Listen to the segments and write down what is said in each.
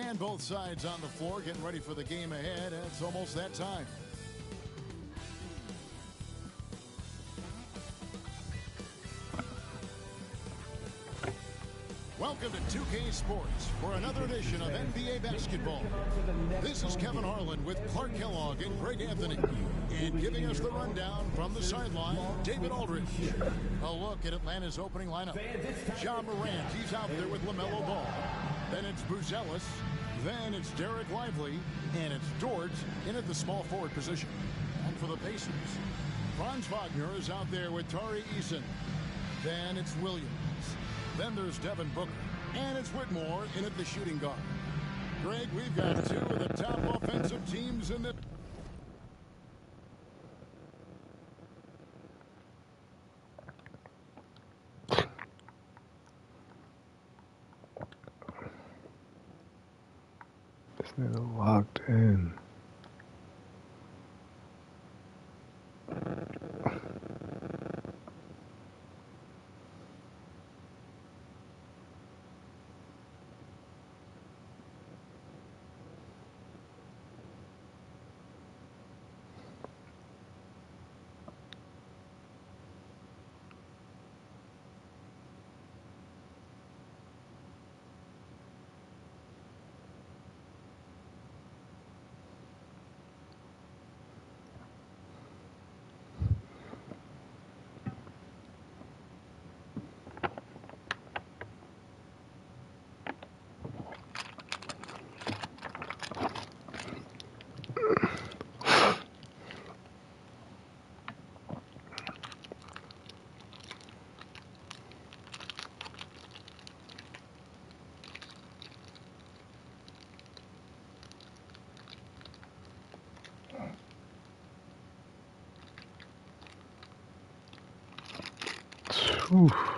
And both sides on the floor getting ready for the game ahead. It's almost that time. Welcome to 2K Sports for another edition of NBA basketball. This is Kevin Harlan with Clark Kellogg and Greg Anthony. And giving us the rundown from the sideline, David Aldridge. A look at Atlanta's opening lineup. Ja Morant, he's out there with LaMelo Ball. Then it's Buzelis. Then it's Derek Lively. And it's Dort in at the small forward position. And for the Pacers, Franz Wagner is out there with Tari Eason. Then it's Williams. Then there's Devin Booker. And it's Whitmore in at the shooting guard. Greg, we've got two of the top offensive teams in the... This nigga locked in. Oof.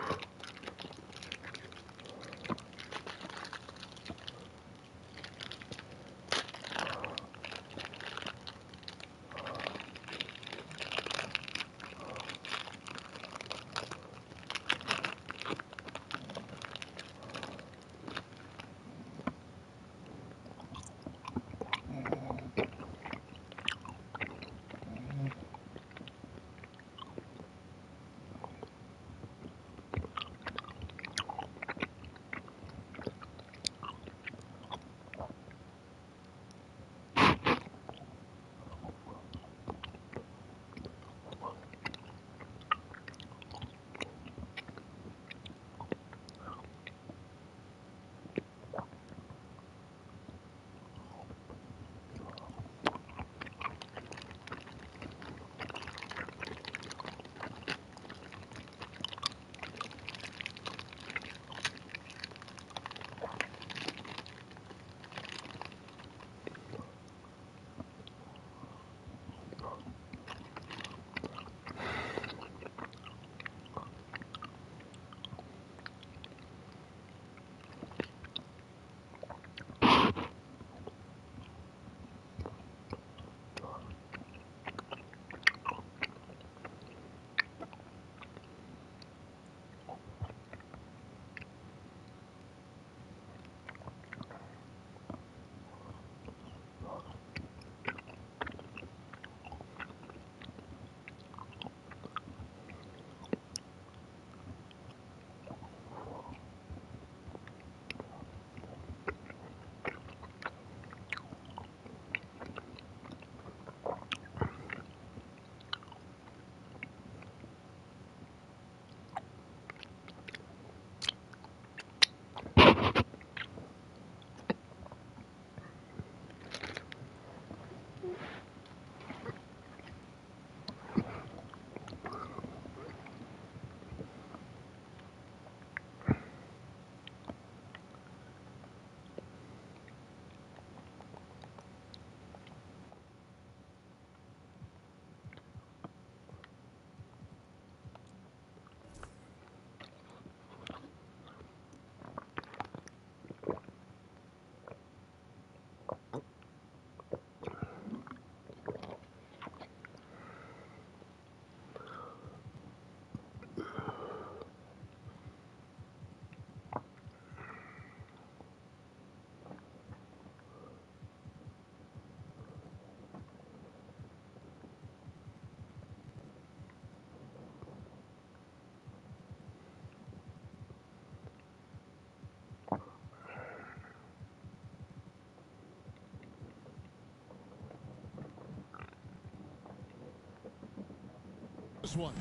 this one.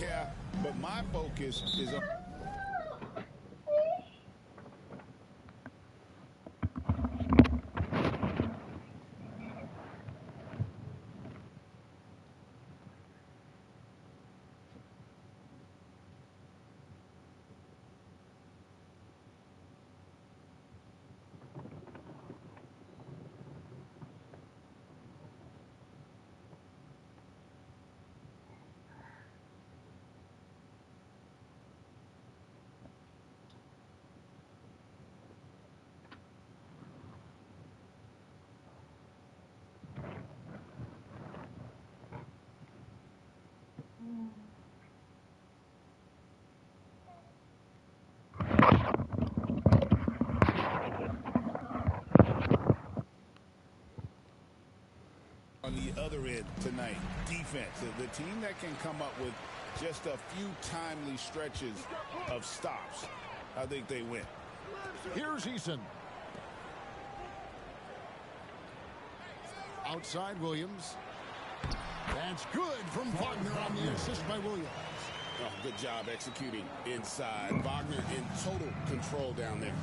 Yeah, but my focus is on... On the other end tonight, defense, the team that can come up with just a few timely stretches of stops, I think they win. Here's Eason. Outside Williams. That's good from Wagner on the assist by Williams. Oh, good job executing inside. Wagner in total control down there.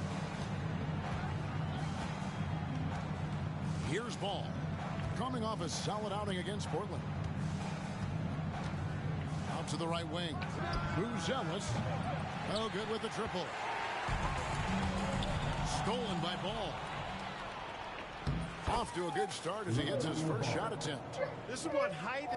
Here's Ball. Coming off a solid outing against Portland. Out to the right wing. Ellis. Oh, good with the triple. Stolen by Ball. Off to a good start as he gets his first shot attempt. This is what height...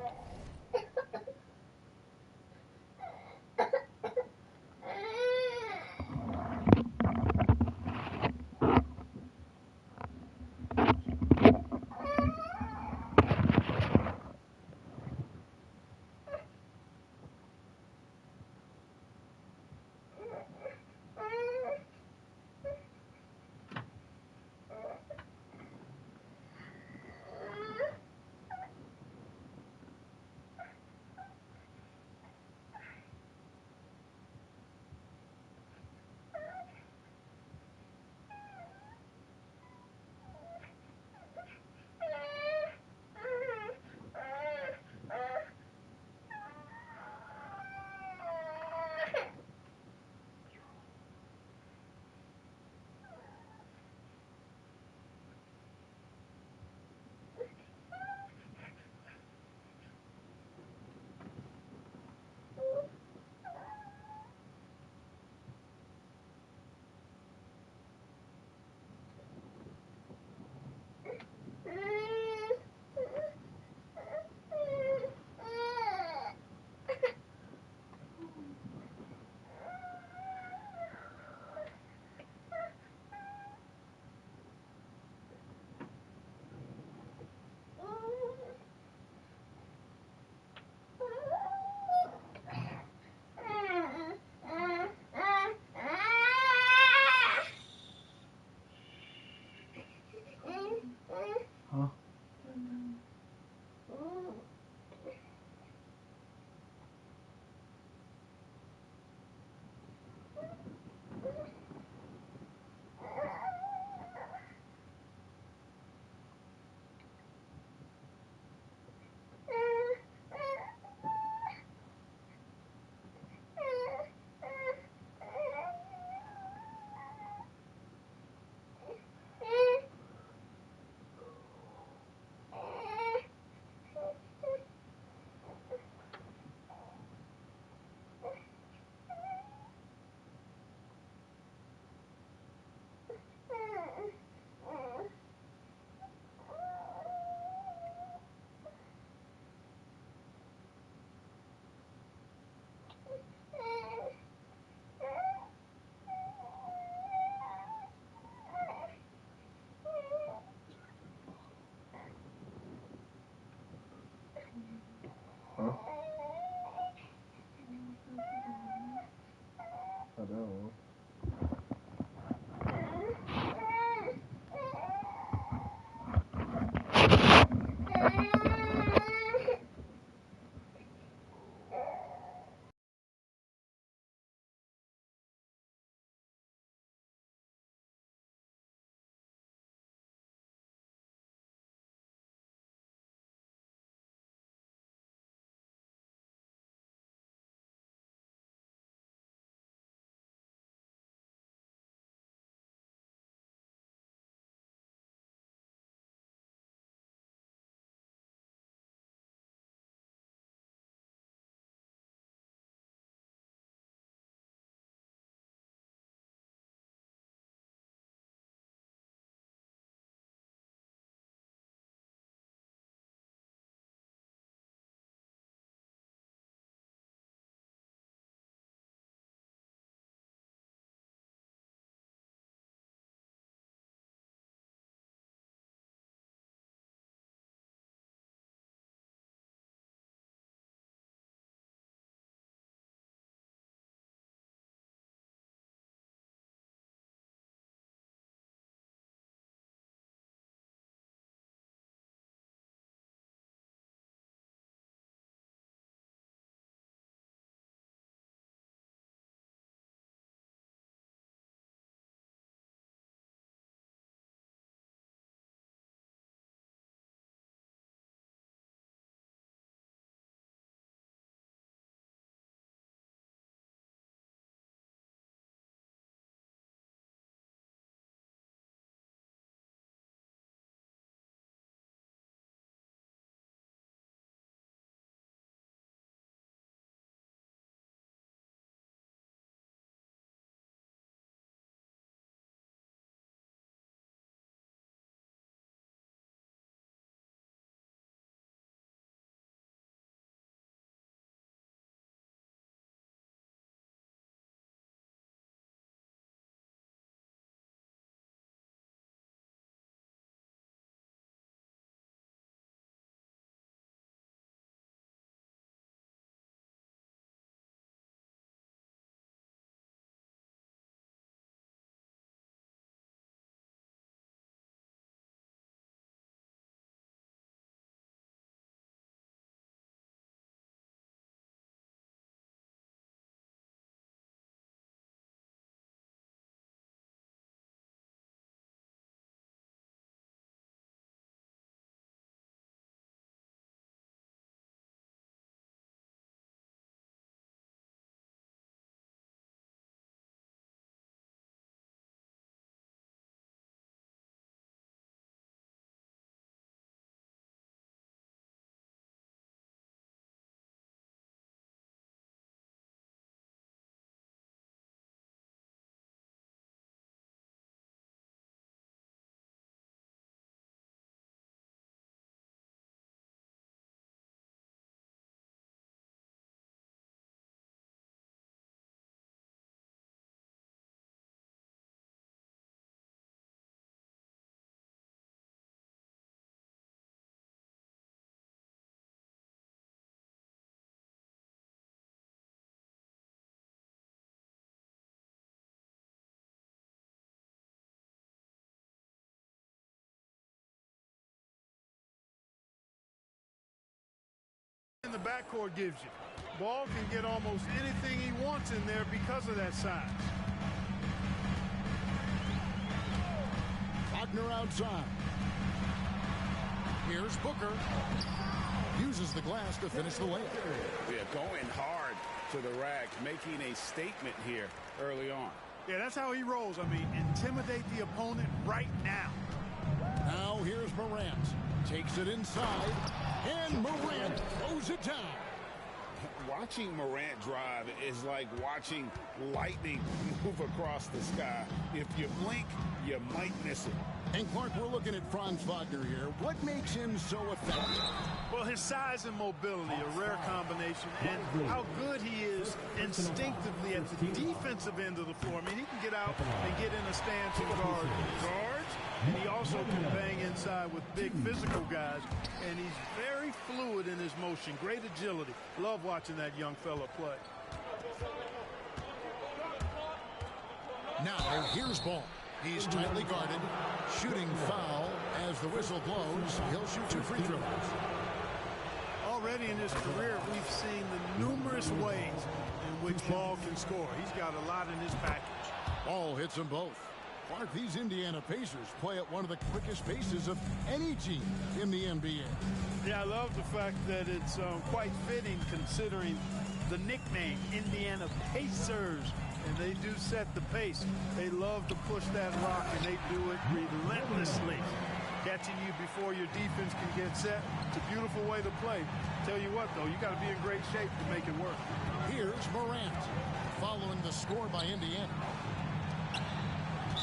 in the backcourt gives you. Ball can get almost anything he wants in there because of that size. Wagner outside. Here's Booker. Uses the glass to finish the layup. Yeah, going hard to the rack, making a statement here early on. Yeah, that's how he rolls. I mean, intimidate the opponent right now. Now here's Morant. Takes it inside, and Morant throws it down. Watching Morant drive is like watching lightning move across the sky. If you blink, you might miss it. And Clark, we're looking at Franz Wagner here. What makes him so effective? Well, his size and mobility, a rare combination, and how good he is instinctively at the defensive end of the floor. I mean, he can get out and get in a stance and guard guards, and he also can bang inside with big physical guys, and he's very fluid in his motion, great agility. Love watching that young fella play. Now, here's Ball. He's tightly guarded, shooting foul as the whistle blows. He'll shoot 2 free throws. Already in his career, we've seen the numerous ways in which Ball can score. He's got a lot in his package. Ball hits them both. Clark, these Indiana Pacers play at one of the quickest paces of any team in the NBA. Yeah, I love the fact that it's quite fitting considering the nickname, Indiana Pacers. And they do set the pace. They love to push that rock, and they do it relentlessly. Catching you before your defense can get set. It's a beautiful way to play. Tell you what, though, you got to be in great shape to make it work. Here's Morant, following the score by Indiana.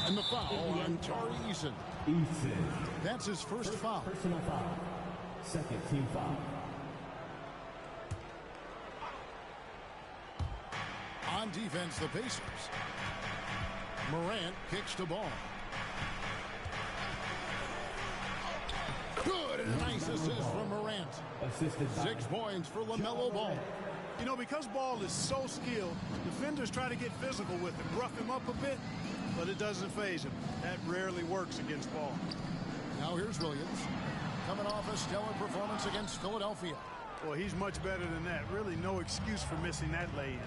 And the foul on Tari Eason. That's his first foul. Personal foul. Second team foul. On defense, the Pacers. Morant kicks the ball. Good, and a nice assist from Morant. 6 points for LaMelo Ball. You know, because Ball is so skilled, defenders try to get physical with him, rough him up a bit, but it doesn't faze him. That rarely works against Ball. Now here's Williams, coming off a stellar performance against Philadelphia. Well, he's much better than that. Really no excuse for missing that lay-in.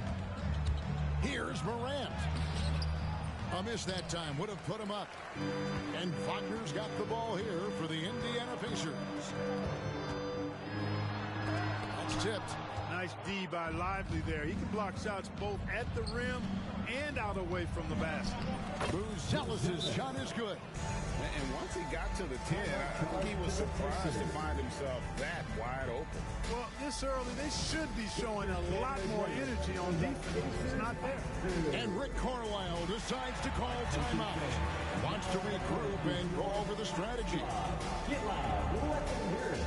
Here's Morant. A miss that time would have put him up. And Wagner's got the ball here for the Indiana Pacers. That's tipped. Nice D by Lively there. He can block shots both at the rim and out away from the basket. Buzelis' shot is good. And once he got to the 10, I think he was surprised to find himself that wide open. Well, this early, they should be showing a lot more energy on defense. It's not there. And Rick Carlisle decides to call timeout. Wants to regroup and go over the strategy. Get loud. Let them hear it.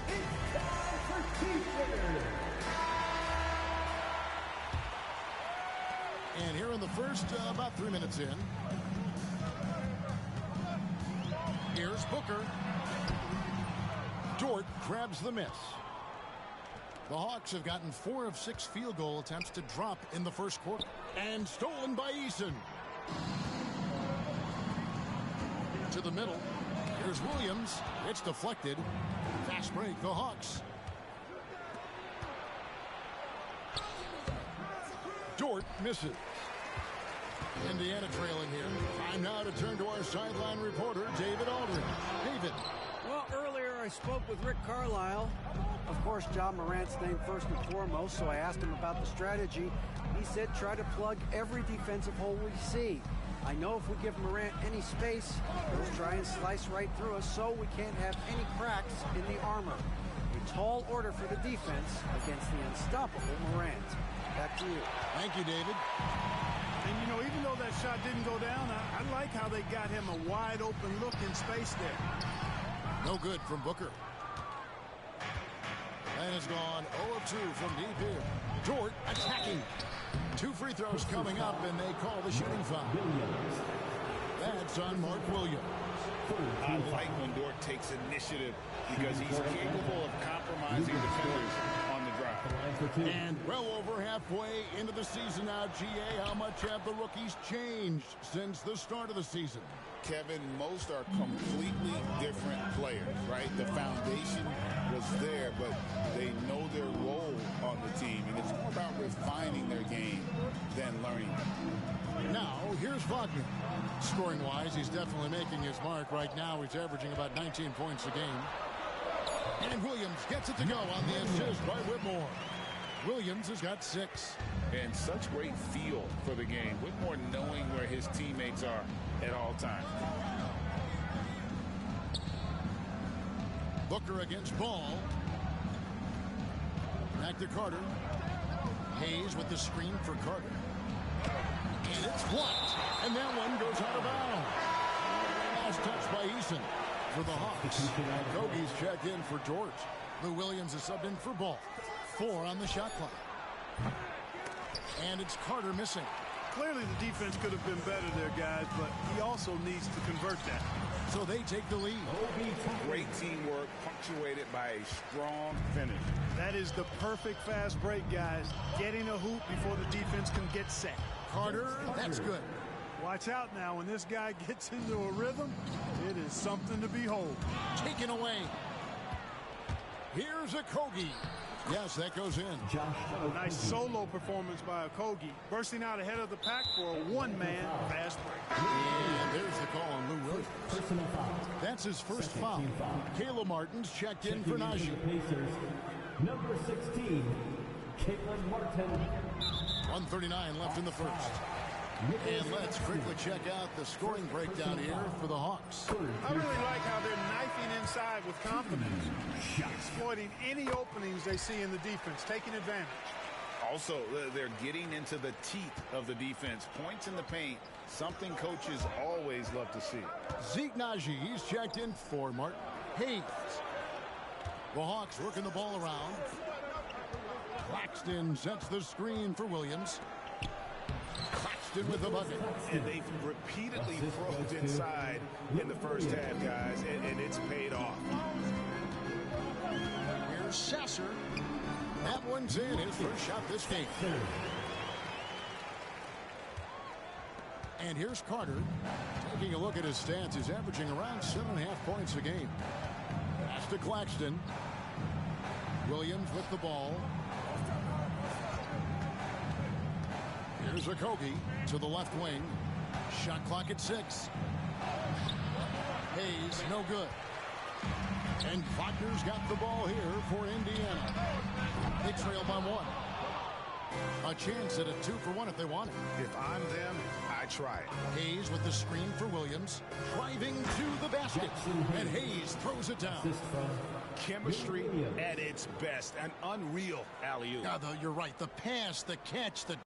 It's time for T-Shirt. And here in the first, about 3 minutes in. Here's Booker. Dort grabs the miss. The Hawks have gotten 4 of 6 field goal attempts to drop in the first quarter. And stolen by Eason. To the middle. Here's Williams. It's deflected. Fast break, the Hawks. Dort misses. Indiana trailing here. Time now to turn to our sideline reporter, David Aldridge. David. Well, earlier I spoke with Rick Carlisle. Of course, John Morant's named first and foremost, so I asked him about the strategy. He said try to plug every defensive hole we see. I know if we give Morant any space, he'll try and slice right through us, so we can't have any cracks in the armor. A tall order for the defense against the unstoppable Morant. Back to you. Thank you, David. And, you know, even though that shot didn't go down, I like how they got him a wide-open look in space there. No good from Booker. And it's gone 0 of 2 from deep here. Dort attacking. 2 free throws coming up, and they call the shooting foul. That's on Mark Williams. I like when Dort takes initiative because he's capable of compromising defenders on the drive. And well over halfway into the season now, GA, how much have the rookies changed since the start of the season? Kevin, most are completely different players, right? The foundation was there, but they know their role on the team, and it's more about refining their game than learning. Now, here's Wagner. Scoring-wise, he's definitely making his mark. Right now, he's averaging about 19 points a game. And Williams gets it to go on the assist by Whitmore. Williams has got 6. And such great feel for the game. Whitmore knowing where his teammates are at all times. Booker against Ball. Back to Carter. Hayes with the screen for Carter. And it's blocked. And that one goes out of bounds. Last touch by Eason for the Hawks. Kogi's checked in for George. Lou Williams is subbed in for Ball. 4 on the shot clock. And it's Carter missing. Clearly the defense could have been better there, guys, but he also needs to convert that. So they take the lead. Great teamwork punctuated by a strong finish. That is the perfect fast break, guys. Getting a hoop before the defense can get set. Carter, that's good. Watch out now. When this guy gets into a rhythm, it is something to behold. Taken away. Here's a Kogi. Yes, that goes in. Nice solo performance by Okogie, bursting out ahead of the pack for a one-man fast break. And there's the call on Lou Williams. That's his first foul. Kayla Martin's checked in for Najee. Number 16, Caitlin Martin. 1:39 left in the first. And let's quickly check out the scoring breakdown here for the Hawks. I really like how they're knifing inside with confidence, exploiting any openings they see in the defense, taking advantage. Also, they're getting into the teeth of the defense. Points in the paint, something coaches always love to see. Zeke Najee, he's checked in for Martin. Hayes. The Hawks working the ball around. Claxton sets the screen for Williams. Claxton with the bucket. And they've repeatedly probed inside in the first half, guys, and it's paid off. Here's Sasser. That one's in, his first shot this game. And here's Carter. Taking a look at his stats, he's averaging around 7.5 points a game. Pass to Claxton. Williams with the ball. Here's Okogie to the left wing. Shot clock at 6. Hayes, no good. And Wagner's got the ball here for Indiana. They trail by 1. A chance at a 2-for-1 if they want it. If I'm them, I try it. Hayes with the screen for Williams. Driving to the basket. And Hayes throws it down. Chemistry at its best. An unreal alley-oop. Yeah, you're right. The pass, the catch, the...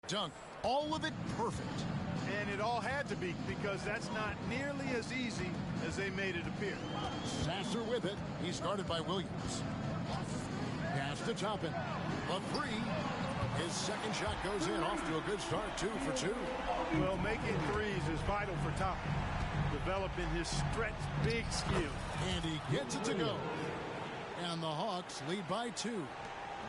Dunk. All of it perfect. And it all had to be, because that's not nearly as easy as they made it appear. Sasser with it. He's guarded by Williams. Pass to Toppin. A 3. His second shot goes in, off to a good start, 2 for 2. Well, making threes is vital for Toppin, developing his stretch big skill. And he gets it to go. And the Hawks lead by 2.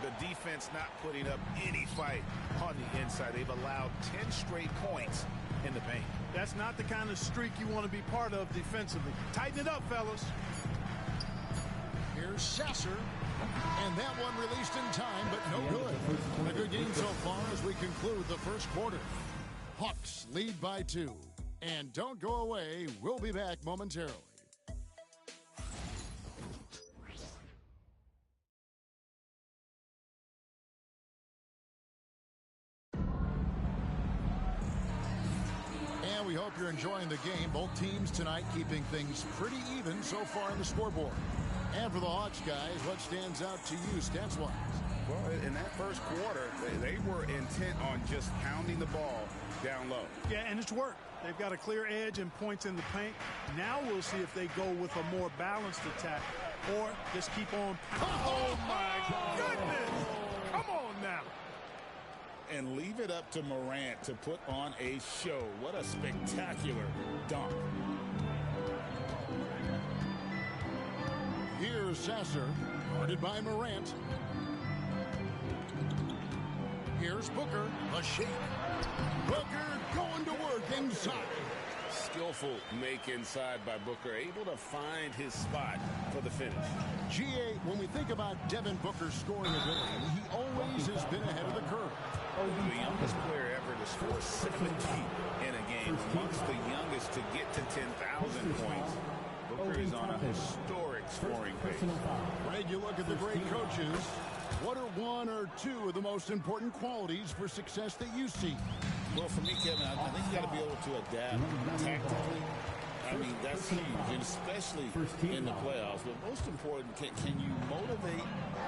The defense not putting up any fight on the inside. They've allowed 10 straight points in the paint. That's not the kind of streak you want to be part of defensively. Tighten it up, fellas. Here's Sasser. And that one released in time, but no good. A good game so far as we conclude the first quarter. Hawks lead by 2. And don't go away. We'll be back momentarily. And we hope you're enjoying the game. Both teams tonight keeping things pretty even so far on the scoreboard. And for the Hawks guys, what stands out to you stats-wise? Well, in that first quarter, they were intent on just pounding the ball down low. Yeah, and it's worked. They've got a clear edge and points in the paint. Now we'll see if they go with a more balanced attack or just keep on. Oh, my goodness. Come on now. And leave it up to Morant to put on a show. What a spectacular dunk. Here's Sasser, guarded by Morant. Here's Booker, a shake. Booker going to work inside. Skillful make inside by Booker, able to find his spot for the finish. GA, when we think about Devin Booker's scoring ability, he always has been ahead of the curve. The youngest player ever to score 70 in a game, amongst the youngest to get to 10,000 points. Booker is on a historic scoring pace. Greg, you look at the great coaches. What are one or two of the most important qualities for success that you see? Well, for me, Kevin, I think you got to be able to adapt tactically. I mean, that's huge, and especially in the playoffs. But most important, can you motivate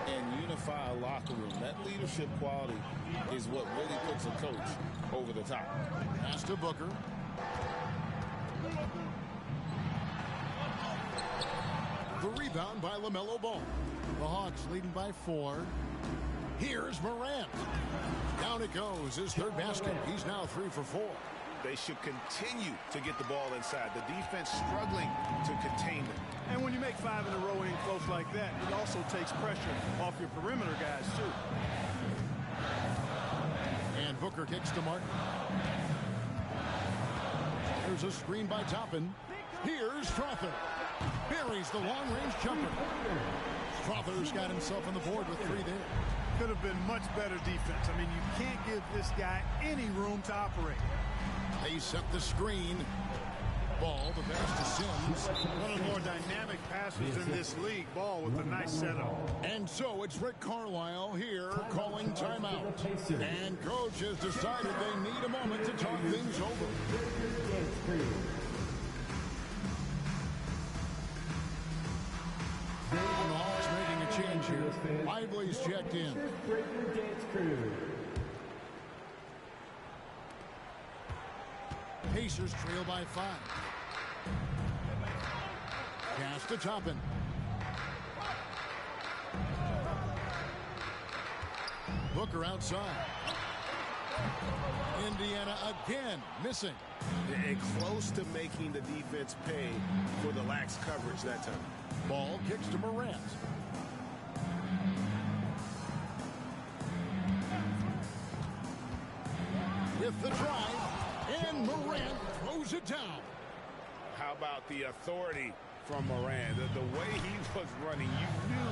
and unify a locker room? That leadership quality is what really puts a coach over the top. Pass to Booker. The rebound by LaMelo Ball. The Hawks leading by 4. Here's Morant. Down it goes, his third basket. He's now 3 for 4. They should continue to get the ball inside. The defense struggling to contain them. And when you make 5 in a row in close like that, it also takes pressure off your perimeter guys, too. And Booker kicks to Martin. There's a screen by Toppin. Here's Strother. Buries the long-range jumper. Strother's got himself on the board with 3 there. Could have been much better defense. I mean, you can't give this guy any room to operate. They set the screen. Ball, the pass to Sims. One of the more dynamic passes in this league. Ball with a nice setup. And so it's Rick Carlisle here calling timeout. And coach has decided they need a moment to talk things over. And the Hawks making a change here. Lively's checked in. Pacers trail by 5. Pass to Toppin. Booker outside. Indiana again missing. And close to making the defense pay for the lax coverage that time. Ball kicks to Morant. With the drive, and Morant throws it down. How about the authority from Morant? The way he was running, you knew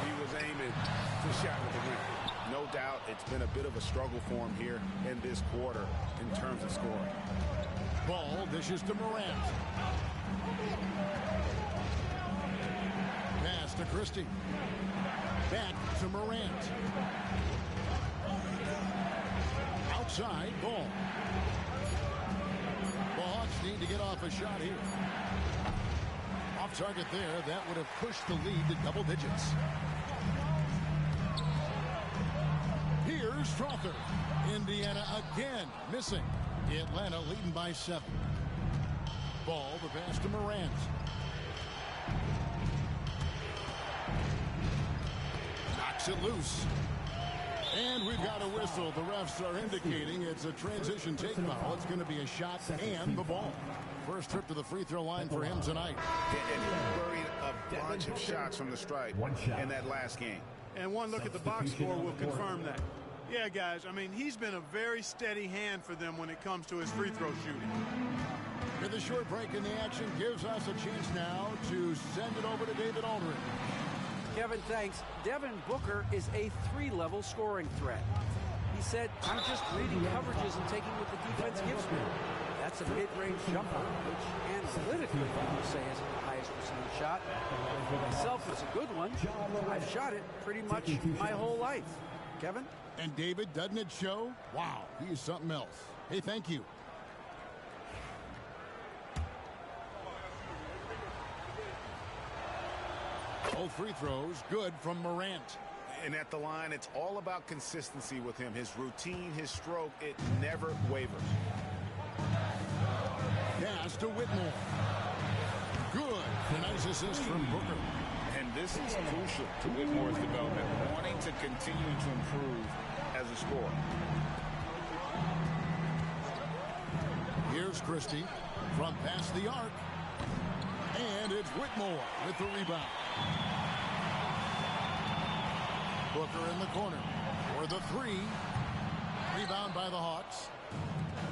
he was aiming to shot at the rim. No doubt it's been a bit of a struggle for him here in this quarter in terms of scoring. Ball dishes to Morant. Pass to Christie. Back to Morant. Outside, Ball. The Hawks need to get off a shot here. Off target there, that would have pushed the lead to double digits. Here's Strother. Indiana again missing. Atlanta leading by 7. Ball, the pass to Morant. Knocks it loose. And we've got a whistle. The refs are indicating it's a transition take foul. It's going to be a shot and the ball. First trip to the free throw line for him tonight. And he buried a bunch of shots from the stripe in that last game. And one look at the box score will confirm that. Yeah, guys, I mean, he's been a very steady hand for them when it comes to his free throw shooting. With a short break in the action gives us a chance now to send it over to David Aldridge. Kevin, thanks. Devin Booker is a 3-level scoring threat. He said, I'm just reading coverages and taking what the defense gives me. That's a mid-range jumper, which analytically people say isn't the highest percentage shot. For myself, it's a good one. I've shot it pretty much my whole life. Kevin? And David, doesn't it show? Wow, he is something else. Hey, thank you. Both free throws good from Morant. And at the line, it's all about consistency with him. His routine, his stroke, it never wavers. Pass to Whitmore. Good. A nice assist from Booker. And this is crucial to Whitmore's development, wanting to continue to improve as a scorer. Here's Christie from past the arc. And it's Whitmore with the rebound. Booker in the corner for the 3. Rebound by the Hawks.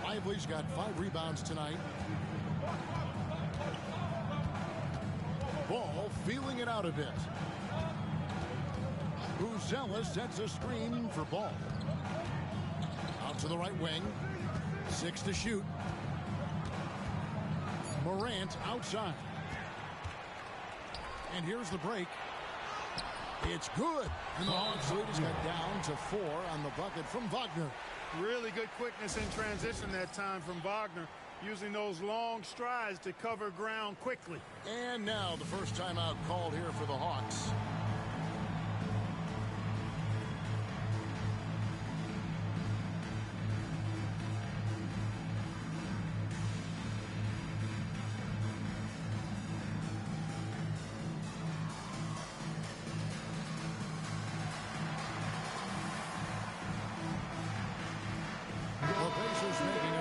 Lively's got 5 rebounds tonight. Ball feeling it out a bit. Uzella sets a screen for Ball. Out to the right wing. 6 to shoot. Morant outside. And here's the break. It's good. And the Hawks lead has got down to 4 on the bucket from Wagner. Really good quickness in transition that time from Wagner, using those long strides to cover ground quickly. And now the first timeout called here for the Hawks.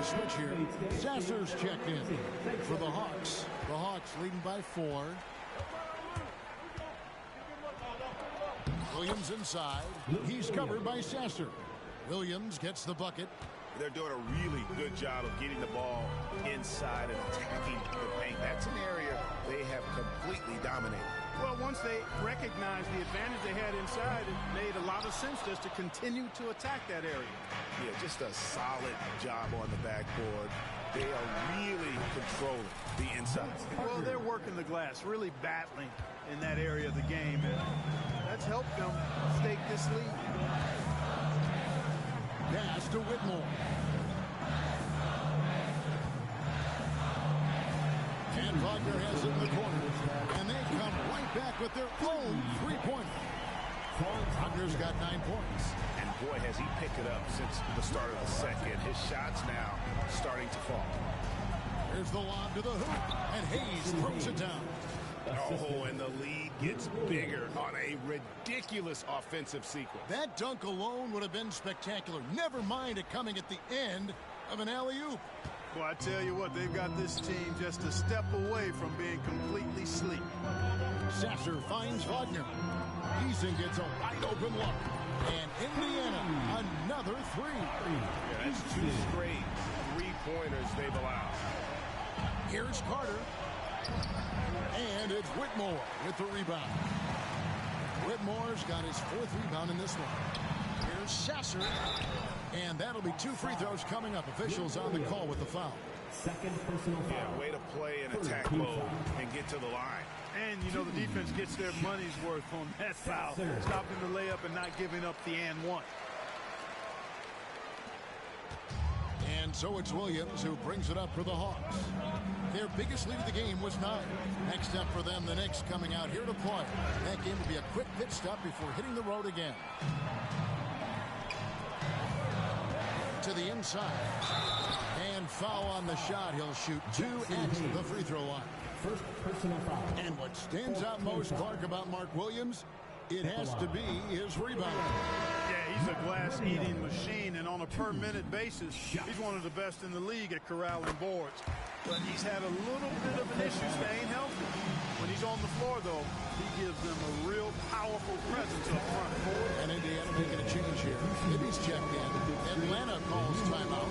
Switch here. Sasser's checked in for the Hawks. The Hawks leading by 4. Williams inside. He's covered by Sasser. Williams gets the bucket. They're doing a really good job of getting the ball inside and attacking the paint. That's an area they have completely dominated. Well, once they recognized the advantage they had inside, it made a lot of sense just to continue to attack that area. Yeah, just a solid job on the backboard. They are really controlling the inside. Well, they're working the glass, really battling in that area of the game, and that's helped them stake this lead. Pass to Whitmore. And Wagner has it in the corner. And they come right back with their own 3-pointer. Wagner's got 9 points. And boy, has he picked it up since the start of the second. His shots now starting to fall. Here's the lob to the hoop. And Hayes throws it down. Oh, and the lead gets bigger on a ridiculous offensive sequence. That dunk alone would have been spectacular. Never mind it coming at the end of an alley-oop. Well, I tell you what, they've got this team just a step away from being completely asleep. Sasser finds Wagner. Eason gets a wide-open look. And Indiana, another 3. Yeah, that's 2 straight 3-pointers they've allowed. Here's Carter. And it's Whitmore with the rebound. Whitmore's got his 4th rebound in this one. Here's Sasser. And that'll be 2 free throws coming up. Officials on the call with the foul. Second personal foul. Yeah, way to play in attack mode and get to the line. And, you know, the defense gets their money's worth on that foul. Stopping the layup and not giving up the and one. And so it's Williams who brings it up for the Hawks. Their biggest lead of the game was 9. Next up for them, the Knicks coming out here to play. That game will be a quick pit stop before hitting the road again. To the inside. And foul on the shot. He'll shoot 2 at the free throw line. First personal foul. And what stands out most, Clark, about Mark Williams, it has to be his rebound. Yeah, he's a glass-eating machine, and on a per-minute basis, he's one of the best in the league at corralling boards. But he's had a little bit of an issue staying healthy. When he's on the floor, though, he gives them a real powerful presence up front. And Indiana making a change here. Ibby's checked in. Atlanta calls timeout.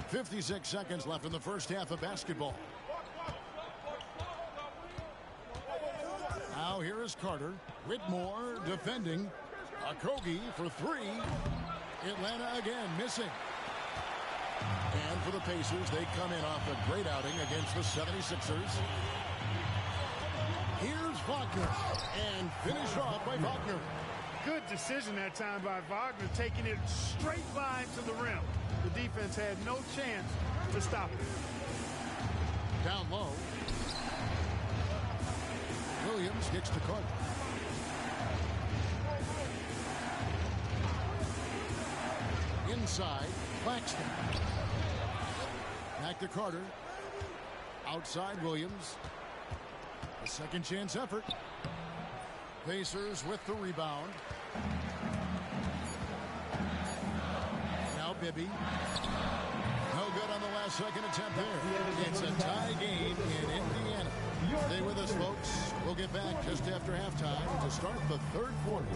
56 seconds left in the first half of basketball. Now here is Carter. Whitmore defending. Okogie for three. Atlanta again missing. And for the Pacers, they come in off a great outing against the 76ers. Here's Wagner. And finish off by Wagner. Good decision that time by Wagner, taking it straight line to the rim. The defense had no chance to stop it. Down low. Williams kicks to Carter. Inside, Claxton. Back to Carter. Outside Williams. A second chance effort. Pacers with the rebound. Now Bibby. No good on the last second attempt there. It's a tie game in Indiana. Stay with us, folks. We'll get back just after halftime to start the third quarter.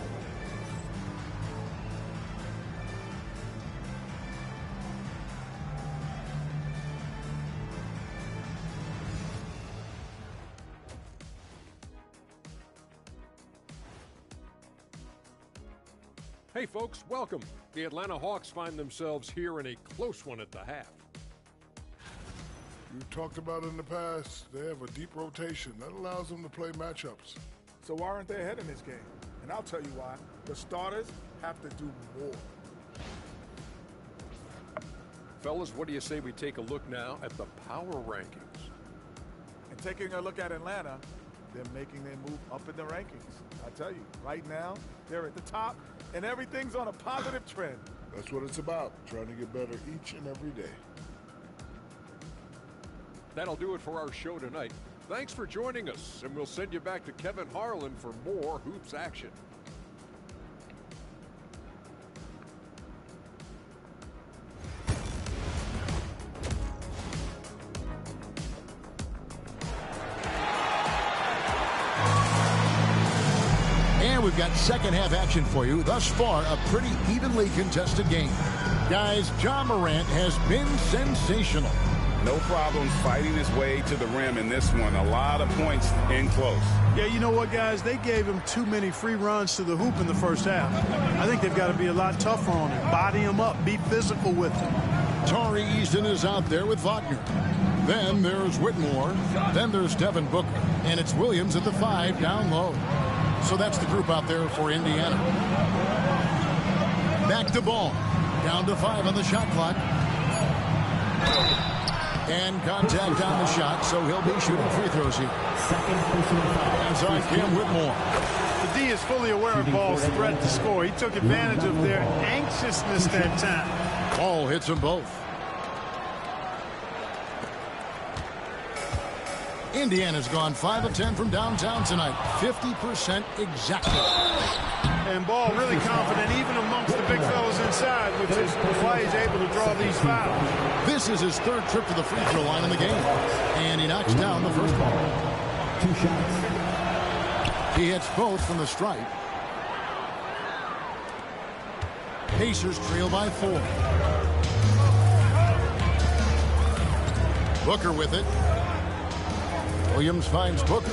Hey folks, welcome. The Atlanta Hawks find themselves here in a close one at the half. We've talked about it in the past. They have a deep rotation that allows them to play matchups. So why aren't they ahead in this game? And I'll tell you why. The starters have to do more. Fellas, what do you say we take a look now at the power rankings? And taking a look at Atlanta, they're making their move up in the rankings. I tell you, right now, they're at the top, and everything's on a positive trend. That's what it's about, trying to get better each and every day. That'll do it for our show tonight. Thanks for joining us, and we'll send you back to Kevin Harlan for more hoops action. And we've got second half action for you. Thus far, a pretty evenly contested game. Guys, Ja Morant has been sensational. No problems fighting his way to the rim in this one. A lot of points in close. Yeah, you know what, guys? They gave him too many free runs to the hoop in the first half. I think they've got to be a lot tougher on him. Body him up. Be physical with him. Tari Easton is out there with Wagner. Then there's Whitmore. Then there's Devin Booker. And it's Williams at the 5 down low. So that's the group out there for Indiana. Back to Ball. Down to 5 on the shot clock. And contact on the shot, so he'll be shooting free throws here. As on Cam Whitmore. The D is fully aware of Ball's threat to score. He took advantage of their anxiousness that time. Ball hits them both. Indiana's gone 5 of 10 from downtown tonight. 50% exactly. And Ball really confident even amongst the big fellas inside, which is why he's able to draw these fouls. This is his third trip to the free throw line in the game. And he knocks down the first one. 2 shots. He hits both from the stripe. Pacers trail by 4. Booker with it. Williams finds Booker.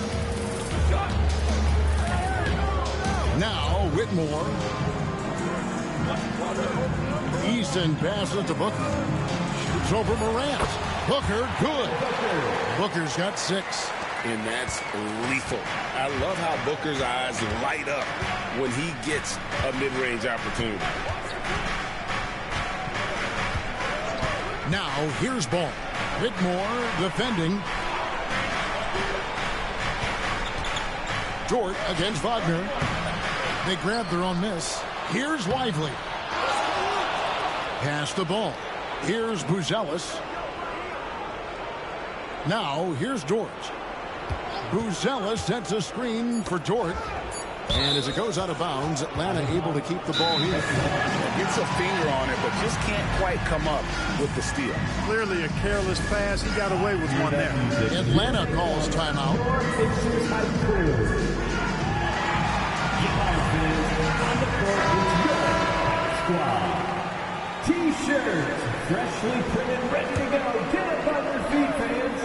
Now Whitmore. Easton passes to Booker. Shoots over Morant. Booker, good. Booker's got 6. And that's lethal. I love how Booker's eyes light up when he gets a mid-range opportunity. Now here's Ball. Whitmore defending. Dort against Wagner. They grab their own miss. Here's Lively. Pass the ball. Here's Buzelis. Now here's Dort. Buzelis sets a screen for Dort. And as it goes out of bounds, Atlanta able to keep the ball here. Gets a finger on it, but just can't quite come up with the steal. Clearly a careless pass. He got away with one there. Atlanta calls timeout. On the court is your squad. Team T-shirts, freshly printed, ready to go. Get up on your feet, fans.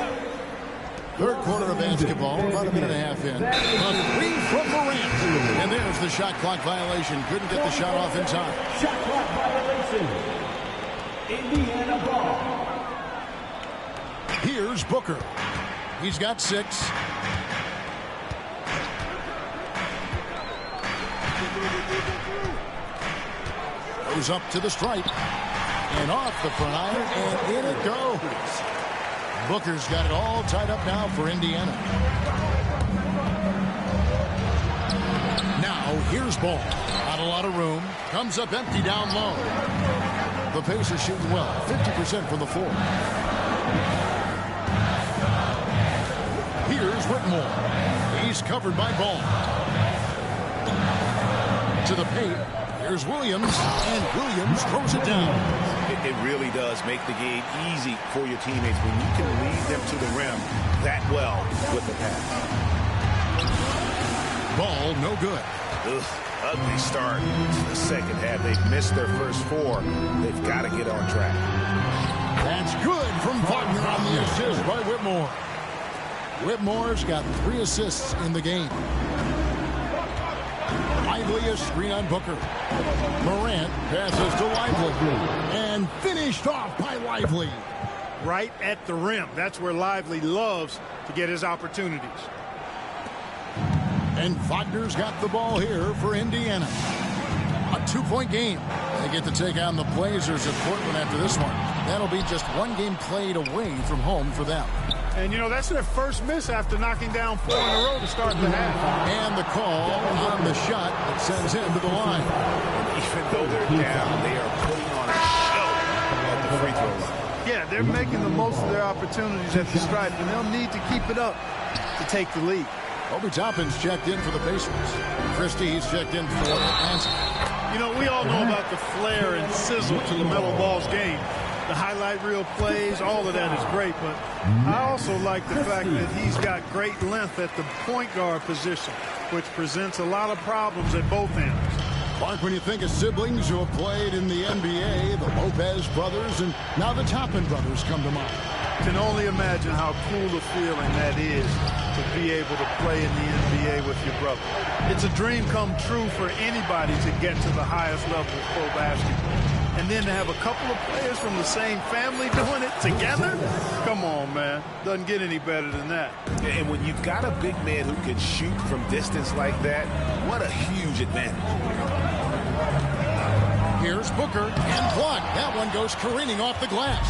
Third quarter of basketball, about a minute and a half in. A three from Morant. And there's the shot clock violation. Couldn't get the shot off in time. Shot clock violation. Indiana ball. Here's Booker. He's got 6. Goes up to the stripe. And off the front iron, and in it goes. Booker's got it all tied up now for Indiana. Now, here's Ball. Not a lot of room. Comes up empty down low. The Pacers shooting well. 50% from the floor. Here's Whitmore. He's covered by Ball. To the paint. Here's Williams. And Williams throws it down. It really does make the game easy for your teammates when you can lead them to the rim that well with the pass. Ball no good. Ugh, ugly start to the second half. They've missed their first 4. They've got to get on track. That's good from Wagner on the assist by Whitmore. Whitmore's got 3 assists in the game. Lively a screen on Booker. Morant passes to Lively. And finished off by Lively. Right at the rim. That's where Lively loves to get his opportunities. And Wagner's got the ball here for Indiana. A 2-point game. They get to take on the Blazers of Portland after this one. That'll be just 1 game played away from home for them. And, you know, that's their first miss after knocking down 4 in a row to start the half. And the call on the shot that sends him to the line. Even though they're down, they are putting on a show at the free throw line. Yeah, they're making the most of their opportunities at the stripe, and they'll need to keep it up to take the lead. Obi Toppin's checked in for the Pacers. Christie's checked in for Franz. You know, we all know about the flair and sizzle to LaMelo Ball's game. The highlight reel plays, all of that is great, but I also like the fact that he's got great length at the point guard position, which presents a lot of problems at both ends. Mark, when you think of siblings who have played in the NBA, the Lopez brothers and now the Toppin brothers come to mind. Can only imagine how cool a feeling that is to be able to play in the NBA with your brother. It's a dream come true for anybody to get to the highest level of pro basketball. And then to have a couple of players from the same family doing it together? Come on, man. Doesn't get any better than that. And when you've got a big man who can shoot from distance like that, what a huge advantage. Here's Booker and blocked. That one goes careening off the glass.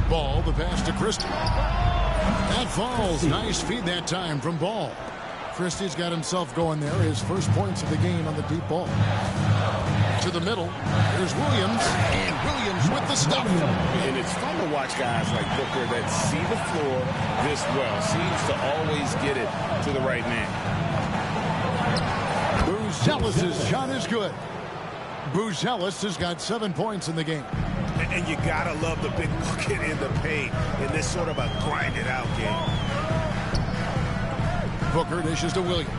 Ball, the pass to Christie. That falls. Nice feed that time from Ball. Christie's got himself going there. His first points of the game on the deep ball. To the middle. Here's Williams. And Williams with the stuff. And it's fun to watch guys like Booker that see the floor this well. Seems to always get it to the right man. Buzelis' shot is good. Buzelis has got 7 points in the game. And you gotta love the big bucket in the paint in this sort of a grind-it-out game. Booker dishes to Williams.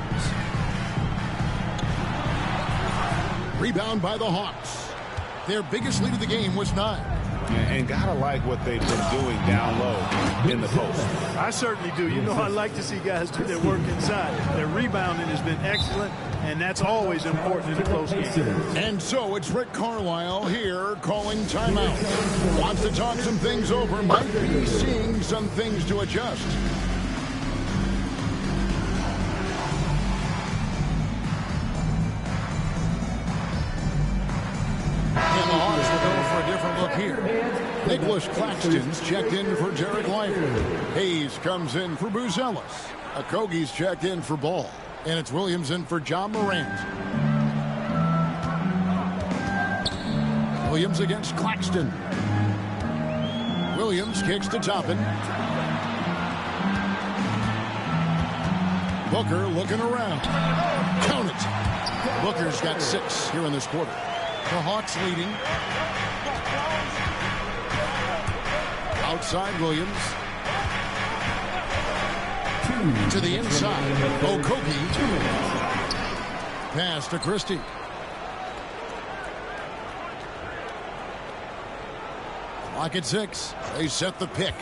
Rebound by the Hawks. Their biggest lead of the game was 9. And gotta like what they've been doing down low in the post. I certainly do. You know, I like to see guys do their work inside. Their rebounding has been excellent, and that's always important in a close game. And so it's Rick Carlisle here calling timeout. Wants to talk some things over. Might be seeing some things to adjust. And the Hawks will go for a different look here. Nicholas Claxton's checked in for Derek Lively. Hayes comes in for Buzelis. Okogie's checked in for Ball. And it's Williams in for John Morant. Williams against Claxton. Williams kicks to Toppin. Booker looking around. Count it. Booker's got 6 here in this quarter. The Hawks leading. Outside Williams. To the inside. Okogie. Pass to Christie. Clock at 6. They set the pick.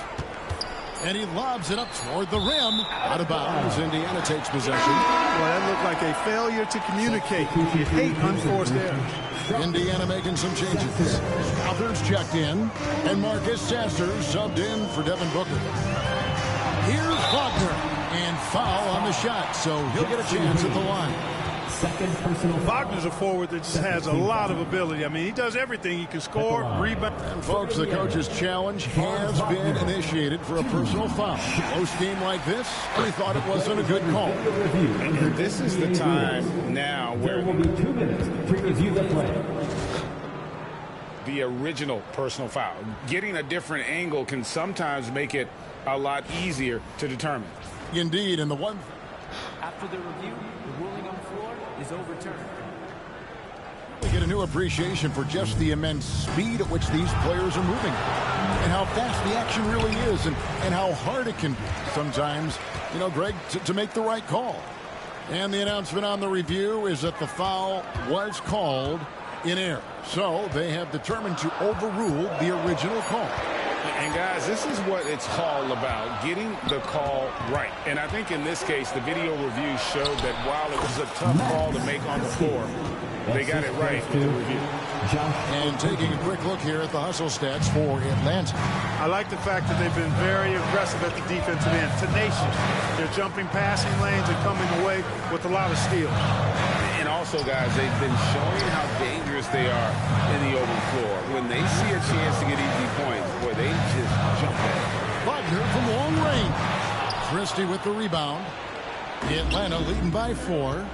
And he lobs it up toward the rim. Out of bounds. Indiana takes possession. Well, that looked like a failure to communicate. You hate unforced errors. Indiana making some changes. Souther's checked in. And Marcus Sasser subbed in for Devin Booker. Here's Wagner. And foul on the shot, so he'll get a chance at the line. Second personal. Wagner's a forward that just has a lot of ability. I mean, he does everything. He can score, rebound. And folks, the coach's challenge has been initiated for a personal foul. Close game like this, we thought it wasn't a good call. And this is the time now where There will be 2 minutes to review the play. the original personal foul. Getting a different angle can sometimes make it a lot easier to determine. Indeed, and the one. After the review, the ruling on the floor is overturned. We get a new appreciation for just the immense speed at which these players are moving and how fast the action really is and how hard it can be sometimes, you know, Greg, to make the right call. And the announcement on the review is that the foul was called in error. So they have determined to overrule the original call. And guys, this is what it's all about, getting the call right. And I think in this case, the video review showed that while it was a tough call to make on the floor, they got it right with the review. And taking a quick look here at the hustle stats for Atlanta. I like the fact that they've been very aggressive at the defensive end, tenacious. They're jumping passing lanes and coming away with a lot of steals. And also, guys, they've been showing how dangerous they are in the open floor. When they see a chance to get easy points, boy, they just jump at it. Wagner from long range. Christie with the rebound. Atlanta leading by 4.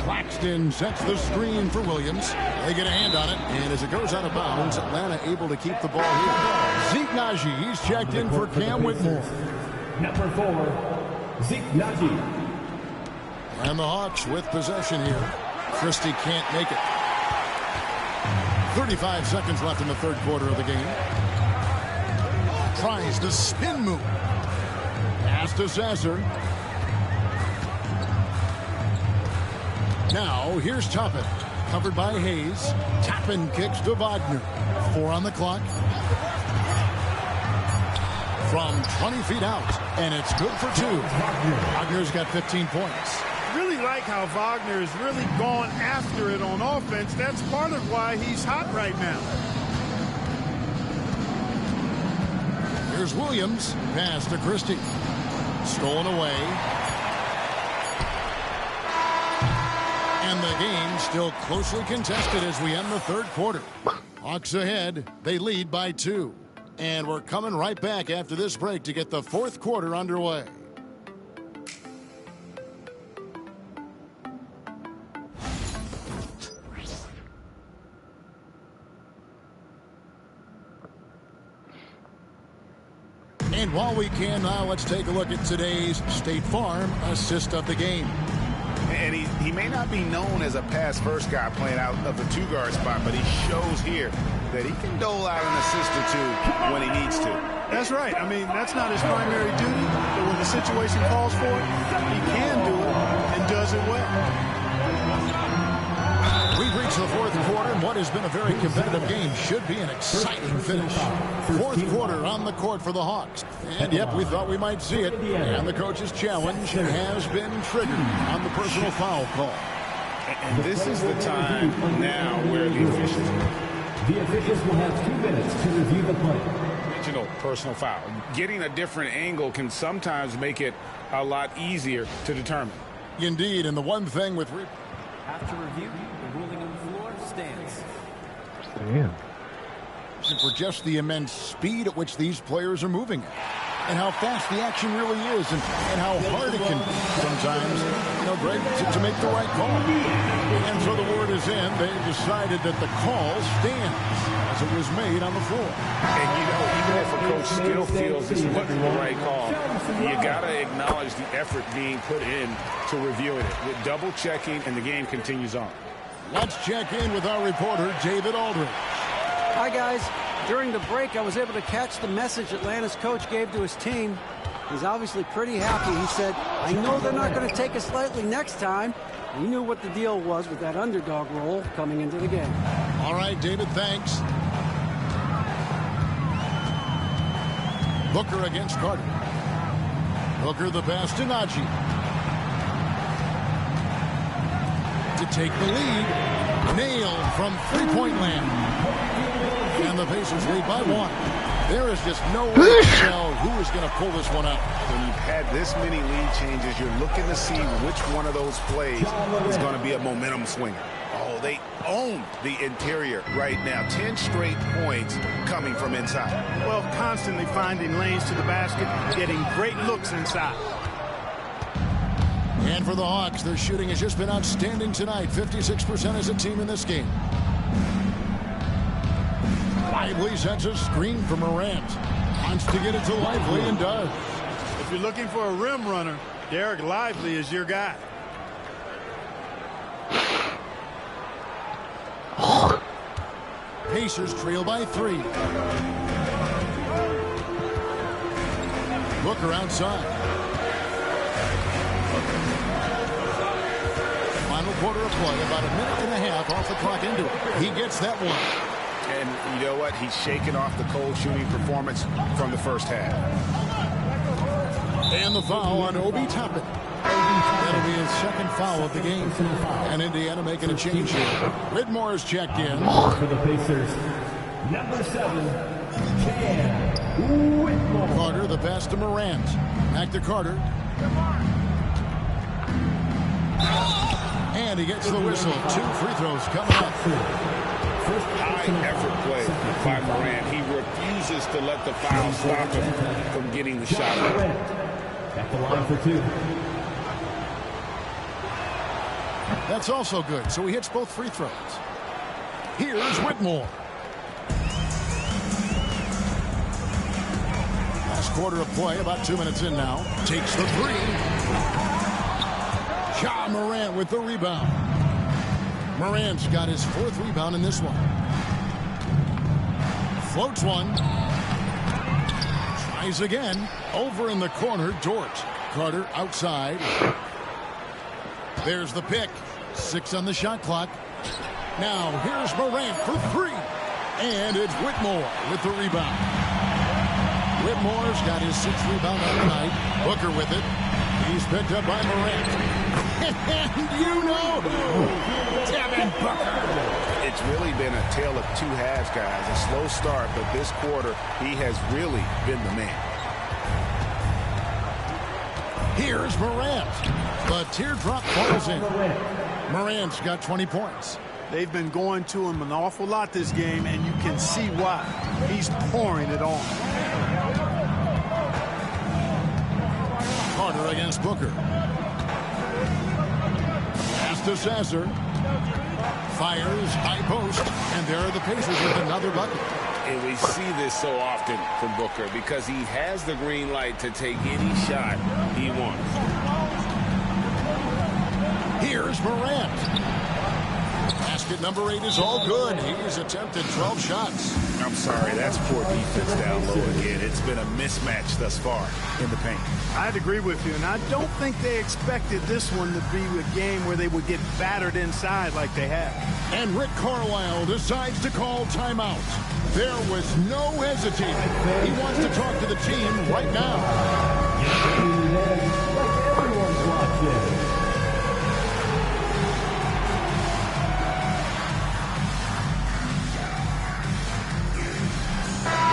Claxton sets the screen for Williams. They get a hand on it, and as it goes out of bounds, Atlanta able to keep the ball here. Zeke Naji, he's checked in for Cam Whitmore. Number 4, Zeke Naji. And the Hawks with possession here. Christie can't make it. 35 seconds left in the third quarter of the game. Tries the spin move. Pass to Sasser. Now, here's Toppin. Covered by Hayes. Toppin kicks to Wagner. 4 on the clock. From 20 feet out. And it's good for 2. Wagner's got 15 points. Really like how Wagner has really gone after it on offense. That's part of why he's hot right now. Here's Williams. Pass to Christie. Stolen away. And the game still closely contested as we end the third quarter. Hawks ahead. They lead by 2. And we're coming right back after this break to get the fourth quarter underway. And while we can now, let's take a look at today's State Farm assist of the game. And he may not be known as a pass-first guy playing out of the 2-guard spot, but he shows here that he can dole out an assist or 2 when he needs to. That's right. I mean, that's not his primary duty, but when the situation calls for it, he can do it and does it well. We've reached the fourth quarter, and what has been a very competitive game should be an exciting finish. Fourth quarter on the court for the Hawks. And, yep, we thought we might see it. And the coach's challenge has been triggered on the personal foul call. And this is the time now where the officials will have 2 minutes to review the play. original personal foul. Getting a different angle can sometimes make it a lot easier to determine. Indeed, and the one thing with... After review, the ruling on the floor stands. Damn. For just the immense speed at which these players are moving and how fast the action really is and how hard it can be sometimes, you know, Greg, to make the right call. And so the word is in. They've decided that the call stands as it was made on the floor. And, you know, even if a coach still feels this wasn't the right call, you got to acknowledge the effort being put in to reviewing it with double checking, and the game continues on. Let's check in with our reporter, David Aldridge. Hi, guys. During the break, I was able to catch the message Atlanta's coach gave to his team. He's obviously pretty happy. He said, I know they're not going to take us lightly next time. He knew what the deal was with that underdog role coming into the game. All right, David, thanks. Booker against Carter. Booker the pass to Najee. To take the lead. Nailed from three-point land. And the Pacers lead by 1. There is just no way to tell who is going to pull this one out. When you've had this many lead changes, you're looking to see which one of those plays is going to be a momentum swinger. Oh, they own the interior right now. 10 straight points coming from inside. Well, constantly finding lanes to the basket, getting great looks inside. And for the Hawks, their shooting has just been outstanding tonight. 56% as a team in this game. Lively sets a screen for Morant. Wants to get it to Lively and does. If you're looking for a rim runner, Derek Lively is your guy. Pacers trail by 3. Booker outside. Final quarter of play, about a minute and a half off the clock into it. He gets that one. And you know what? He's shaking off the cold shooting performance from the first half. And the foul on Obi Toppin. That'll be his second foul of the game. And Indiana making a change here. Whitmore's checked in. For the Pacers, number 7, Cam Whitmore. Carter, the pass to Morant. Back to Carter. And he gets the whistle. 2 free throws coming up. High effort play by Morant. He refuses to let the foul stop him from getting the shot. At the line for 2. That's also good. So he hits both free throws. Here's Whitmore. Last quarter of play, about 2 minutes in now. Takes the 3. Ja Morant with the rebound. Morant's got his 4th rebound in this one. Floats one. Tries again. Over in the corner, Dort. Carter outside. There's the pick. 6 on the shot clock. Now here's Morant for 3. And it's Whitmore with the rebound. Whitmore's got his 6th rebound on the night. Booker with it. He's picked up by Morant. And you know who? Devin Booker. It's really been a tale of 2 halves, guys. A slow start, but this quarter, he has really been the man. Here's Morant. The teardrop falls in. Morant's got 20 points. They've been going to him an awful lot this game, and you can see why. He's pouring it on. Carter against Booker. Pass to Sasser. Fires, high post, and there are the Pacers with another bucket. And we see this so often from Booker because he has the green light to take any shot he wants. Here's Morant. Basket number 8 is all good. He's attempted 12 shots. I'm sorry, that's poor defense down low again. It's been a mismatch thus far in the paint. I'd agree with you, and I don't think they expected this one to be a game where they would get battered inside like they have. And Rick Carlisle decides to call timeout. There was no hesitating. He wants to talk to the team right now. Everyone's watching.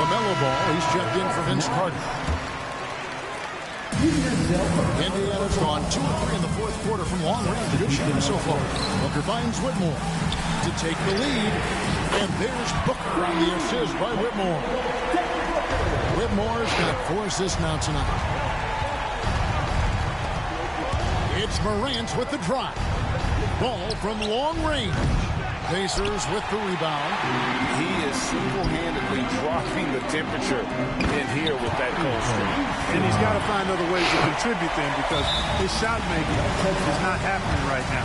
LaMelo ball. He's checked in for Vince Carter. Indiana's gone 2 of 3 in the 4th quarter from long range. Good shooting so far. Booker finds Whitmore to take the lead. And there's Booker on the assist by Whitmore. Whitmore's got 4 assists now tonight. It's Morant with the drive. Ball from long range. Pacers with the rebound. He is single-handedly dropping the temperature in here with that cold streak. And he's got to find other ways to contribute then because his shot making is not happening right now.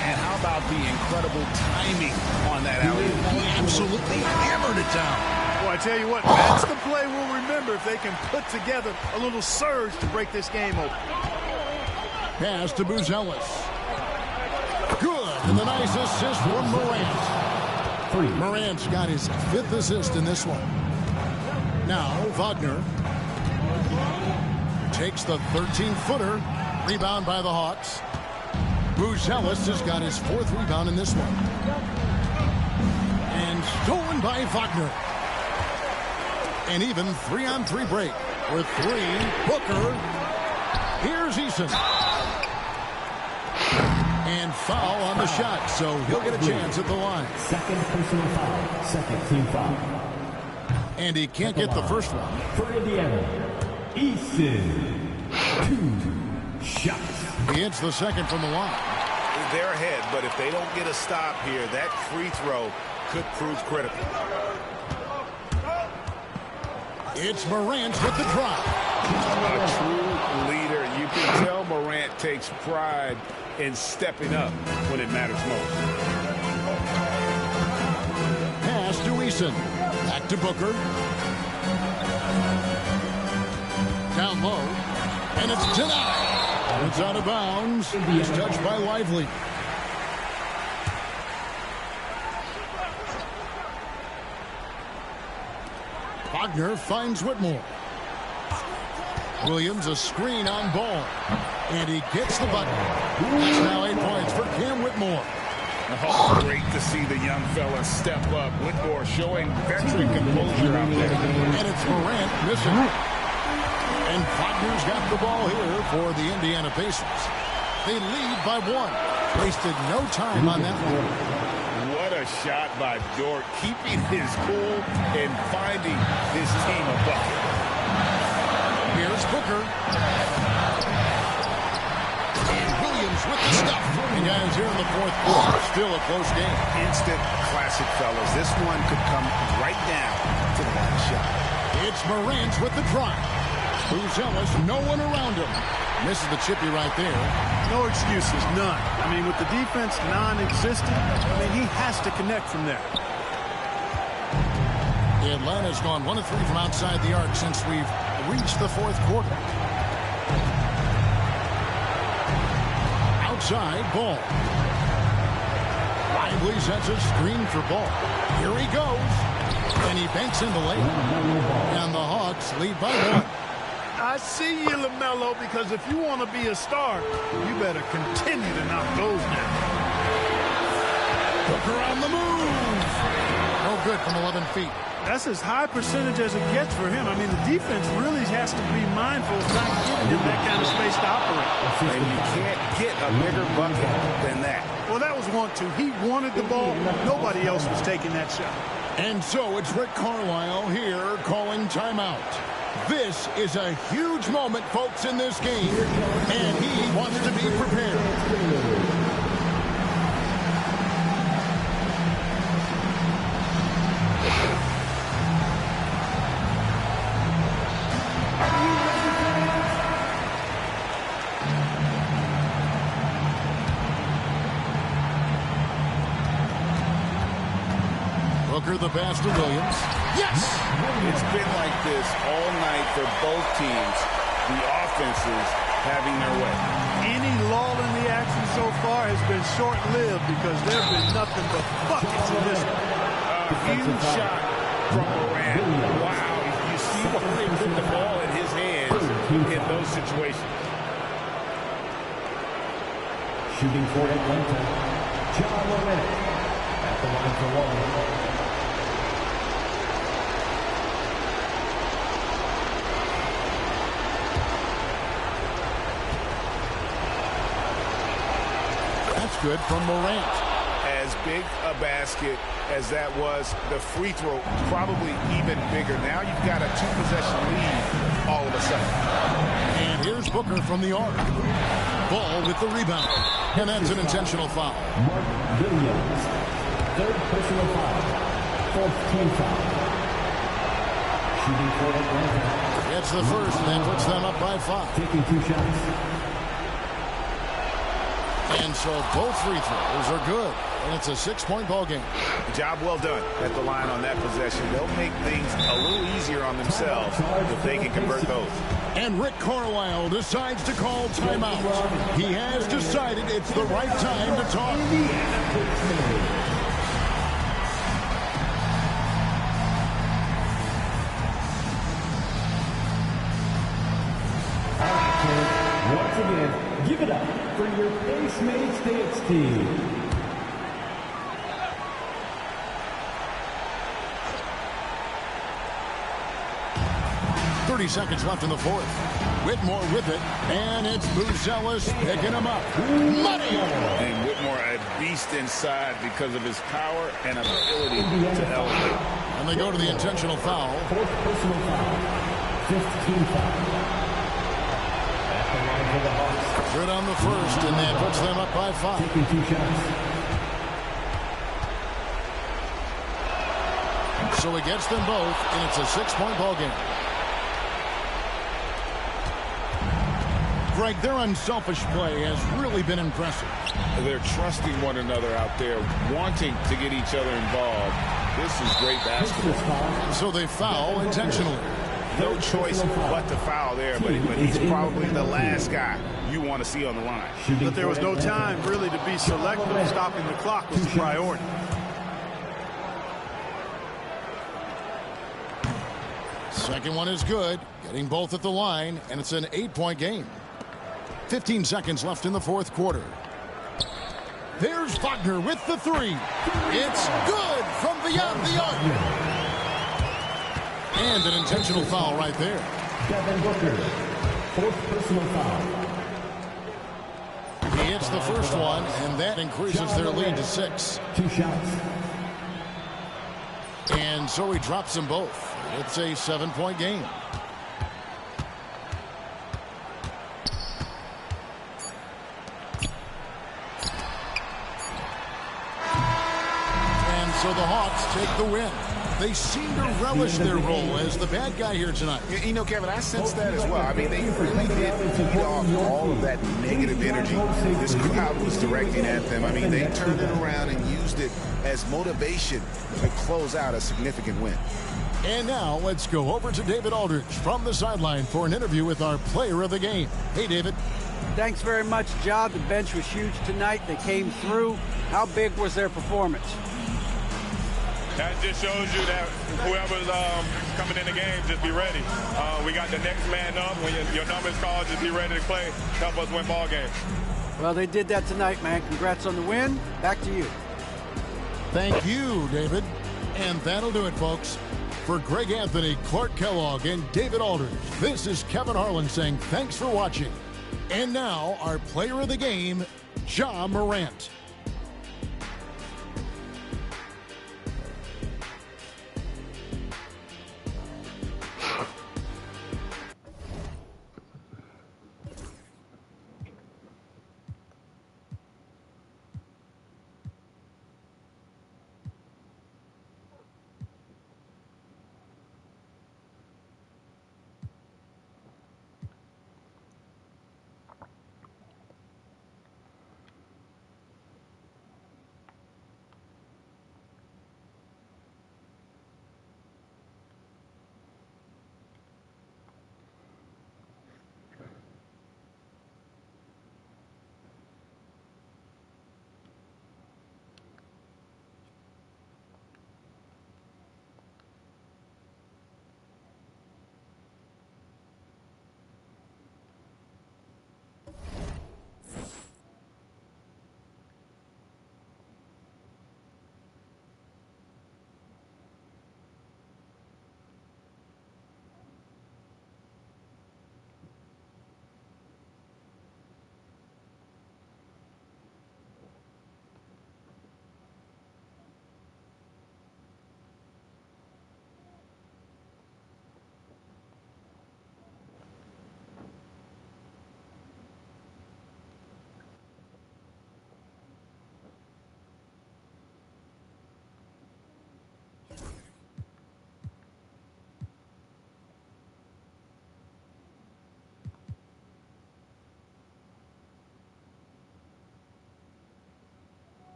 And how about the incredible timing on that alley? He absolutely hammered it down. Well, I tell you what, that's the play we'll remember if they can put together a little surge to break this game open. Pass to Buzelis. Good, and the nice assist from Morant. Morant's got his 5th assist in this one. Now Wagner takes the 13-footer. Rebound by the Hawks. Buzelis has got his 4th rebound in this one. And stolen by Wagner. An even 3-on-3 break with 3. Booker. Here's Eason. And foul on the shot, so he'll get a chance at the line. Second personal foul. Second team foul. And he can't get the first one. For Indiana, Eason. 2 shots. He hits the second from the line. They're ahead, but if they don't get a stop here, that free throw could prove critical. It's Morant with the drive. A true leader. You can tell Morant takes pride in stepping up when it matters most. Pass to Eason. Back to Booker. Down low. And it's denied. It's out of bounds. It's touched by Lively. Wagner finds Whitmore. Williams a screen on Ball. And he gets the button. That's now 8 points for Cam Whitmore. Oh, great to see the young fella step up. Whitmore showing veteran composure out there. And it's Morant missing. And Wagner's got the ball here for the Indiana Pacers. They lead by 1. Wasted no time on that one. What a shot by Dort, keeping his cool and finding his team a bucket. Here's Booker. And Williams with the stuff. And guys, here in the 4th quarter, still a close game. Instant classic, fellas. This one could come right down to the last shot. It's Morant with the drive. Buzelis, no one around him. Misses the chippy right there. No excuses, none. I mean, with the defense non-existent, I mean, he has to connect from there. Atlanta's gone 1 of 3 from outside the arc since we've reached the 4th quarter. Outside, Ball. Lively sets a screen for Ball. Here he goes. And he banks in the lane. And the Hawks lead by 1. I see you, LaMelo, because if you want to be a star, you better continue to knock those down. Booker on the move. No good from 11 feet. That's as high percentage as it gets for him. I mean, the defense really has to be mindful of not giving him that kind of space to operate. And you can't get a bigger bucket than that. Well, that was 1-2. He wanted the ball. Nobody else was taking that shot. And so it's Rick Carlisle here calling timeout. This is a huge moment, folks, in this game, and he wants to be prepared. Booker the pass to Williams. Yes! It's been like this all night for both teams. The offenses having their way. Any lull in the action so far has been short-lived because there have been nothing but buckets in this one. A huge shot from Morant. Wow, you see why they put the ball in his hands in those situations. Shooting for Atlanta, John Morant at the line for 1. Good from Morant. As big a basket as that was, the free throw probably even bigger. Now you've got a 2-possession lead all of a sudden. And here's Booker from the arc. Ball with the rebound. And that's an intentional foul. Williams, 3rd personal foul. 4th team foul. Shooting for Atlanta. Gets the first, and that puts them up by 5. Taking 2 shots. And so both free throws are good. And it's a 6-point ball game. Job well done at the line on that possession. They'll make things a little easier on themselves if they can convert those. And Rick Carlisle decides to call timeout. He has decided it's the right time to talk. once again, give it up for your Facemates Dance Team. 30 seconds left in the fourth. Whitmore with it, and it's Buzelis picking him up. Money! And Whitmore a beast inside because of his power and ability to elevate. And they go to the intentional foul. Fourth personal foul. 15 foul. At the line for the Hawks. Good on the first, and that puts them up by 5. Taking 2 shots. So he gets them both, and it's a 6-point ball game. Greg, their unselfish play has really been impressive. They're trusting one another out there, wanting to get each other involved. This is great basketball. So they foul intentionally. No choice but to foul there, but he's probably the last guy you want to see on the line. But there was no time really to be selective. Stopping the clock was the priority. Second one is good, getting both at the line, and it's an 8-point game. 15 seconds left in the fourth quarter. There's Wagner with the 3. It's good from beyond the arc. And an intentional foul right there. Devin Booker, fourth personal foul. He hits the first one, and that increases their lead to 6. 2 shots. And so he drops them both. It's a 7-point game. So the Hawks take the win. They seem to relish their role as the bad guy here tonight. You know, Kevin, I sense that as well. I mean, they really did feed off all of that negative energy this crowd was directing at them. I mean, they turned it around and used it as motivation to close out a significant win. And now let's go over to David Aldridge from the sideline for an interview with our player of the game. Hey, David. Thanks very much, John. The bench was huge tonight. They came through. How big was their performance? That just shows you that whoever's coming in the game, just be ready. We got the next man up. When your number's called, just be ready to play. Help us win ball games. Well, they did that tonight, man. Congrats on the win. Back to you. Thank you, David. And that'll do it, folks. For Greg Anthony, Clark Kellogg, and David Aldridge, this is Kevin Harlan saying thanks for watching. And now, our player of the game, Ja Morant.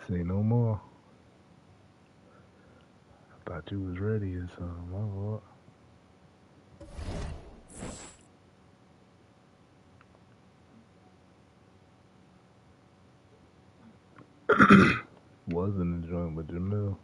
Say no more. I thought you was ready or something. My fault. Was in the joint with Jamil.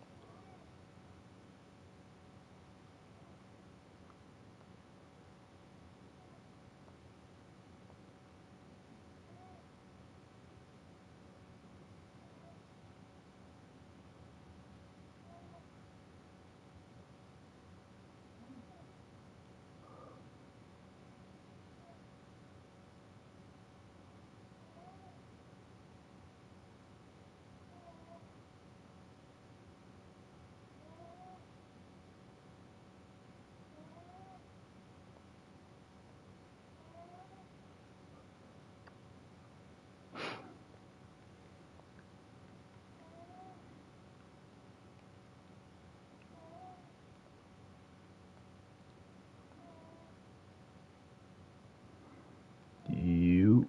You.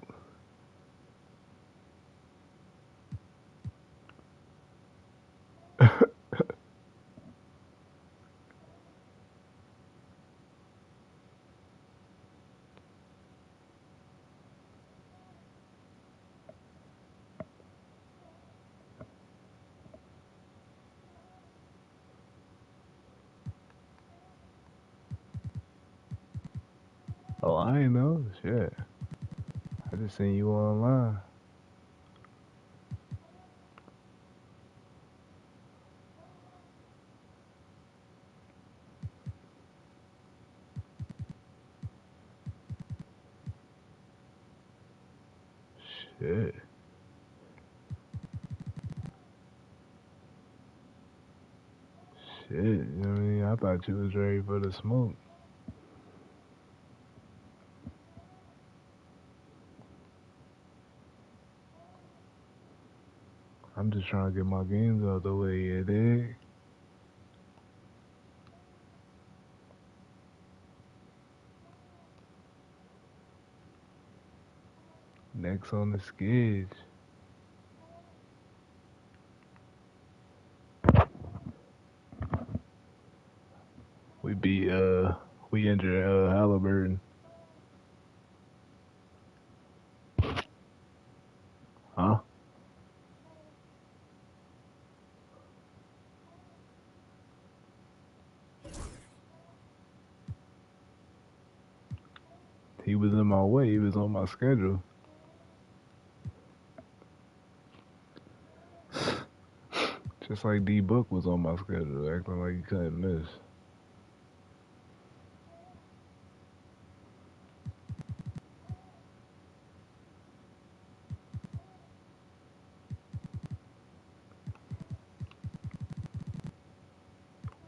Oh, I ain't know. Shit. I just seen you online. Shit. Shit. You know what I mean? I thought you was ready for the smoke. I'm just trying to get my games out the way, you dig? Next on the skid. We injured Halliburton. Huh? He was in my way. He was on my schedule. Just like dbook was on my schedule, acting like he couldn't miss.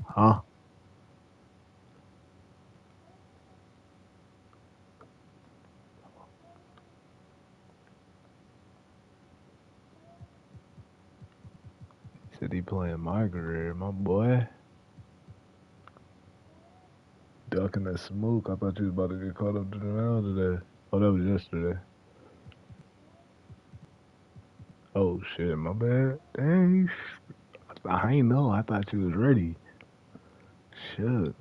Huh? He said he playing my career, my boy. Ducking the smoke. I thought you was about to get caught up to the mail today. Oh, that was yesterday. Oh shit, my bad. Dang. I ain't know. I thought you was ready. Shit.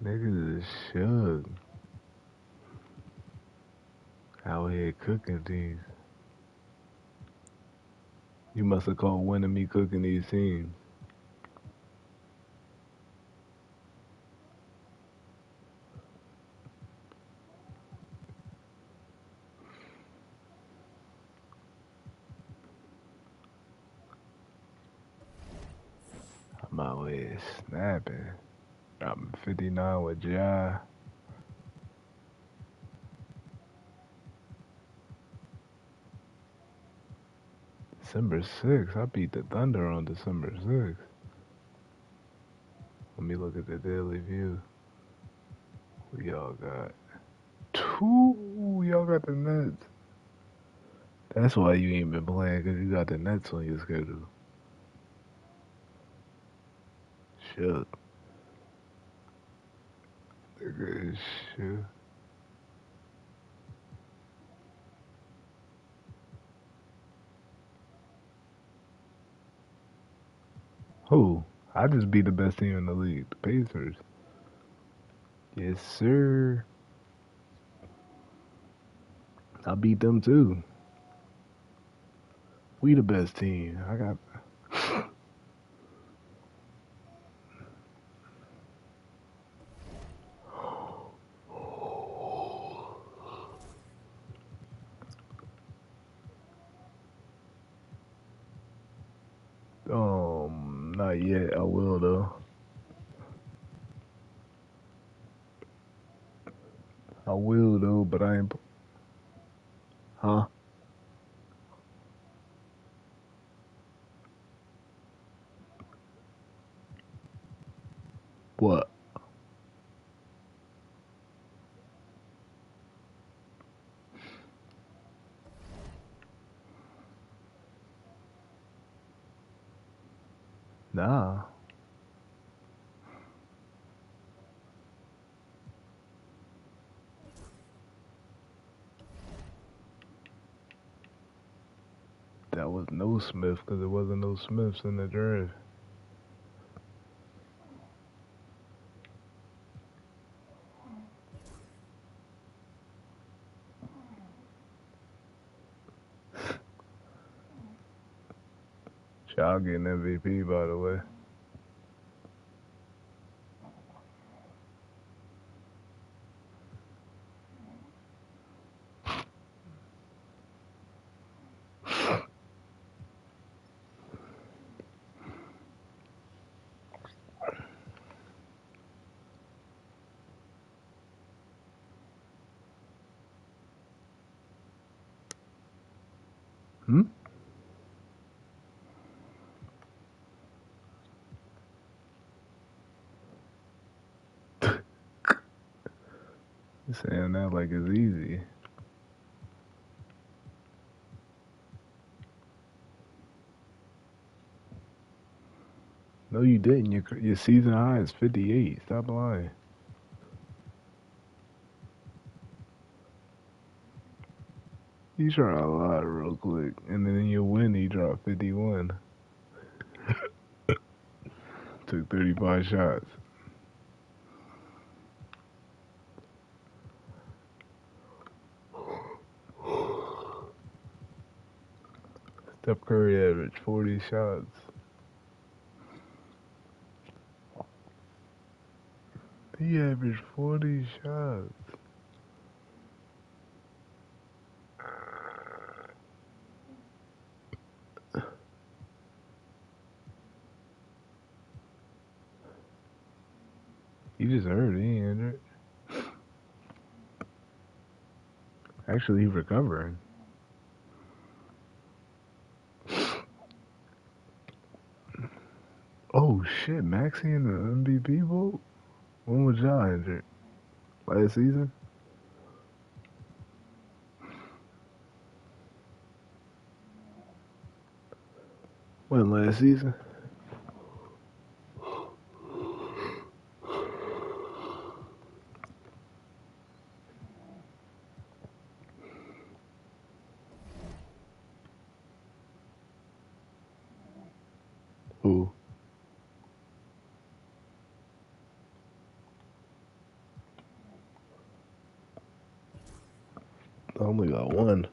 Niggas is shook. Out here cooking things. You must have caught wind of me cooking these teams. I'm out here snapping. Dropping 59 with Jai. December 6th. I beat the Thunder on December 6th. Let me look at the daily view. Who y'all got? 2. Y'all got the Nets. That's why you ain't been playing, because you got the Nets on your schedule. Shit. Good shit. Who? I just beat the best team in the league, the Pacers. Yes, sir. I beat them too. We the best team. I got. Not yet. I will though. I will though, but I ain't. Huh? What? Nah. That was no Smith because there wasn't no Smiths in the draft. Y'all getting MVP, by the way. Hmm? You saying that like it's easy. No, you didn't. Your season high is 58. Stop lying. You try a lot real quick, and then you win. You drop 51. Took 35 shots. Steph Curry averaged 40 shots. He averaged 40 shots. You just heard it, he injured. Actually, he's recovering. Oh shit, Maxey in the MVP vote? When was y'all injured? Last season? When, last season? Who? I only got one.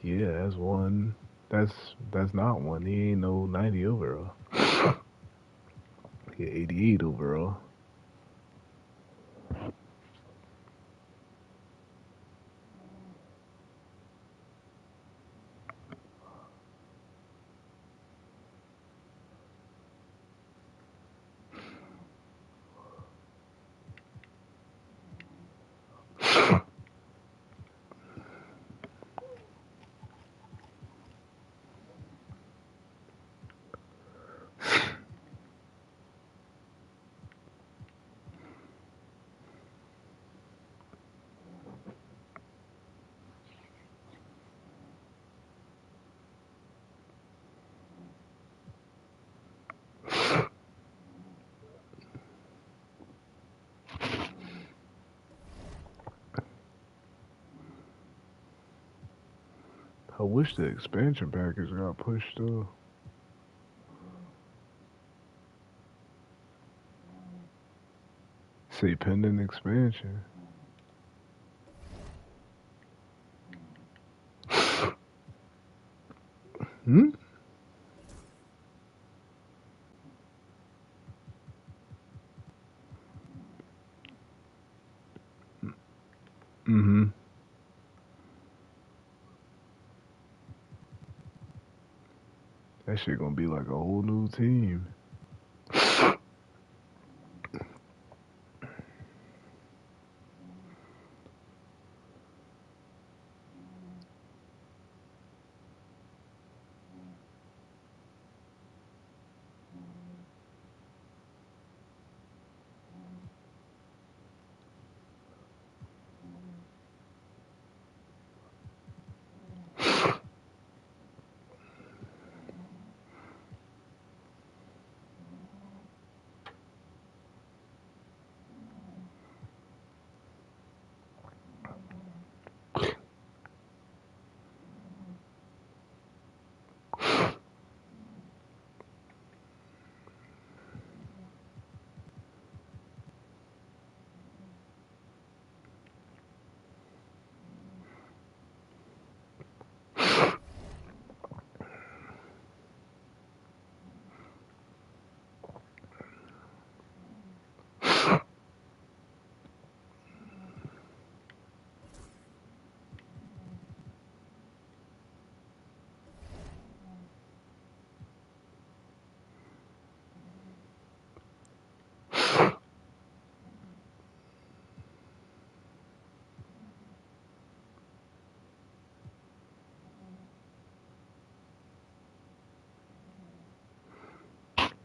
Yeah, that's one. That's not one. He ain't no 90 overall. He 88 overall. I wish the expansion package got pushed though. Say pending expansion. Hmm? Mm-hmm. That shit gonna be like a whole new team.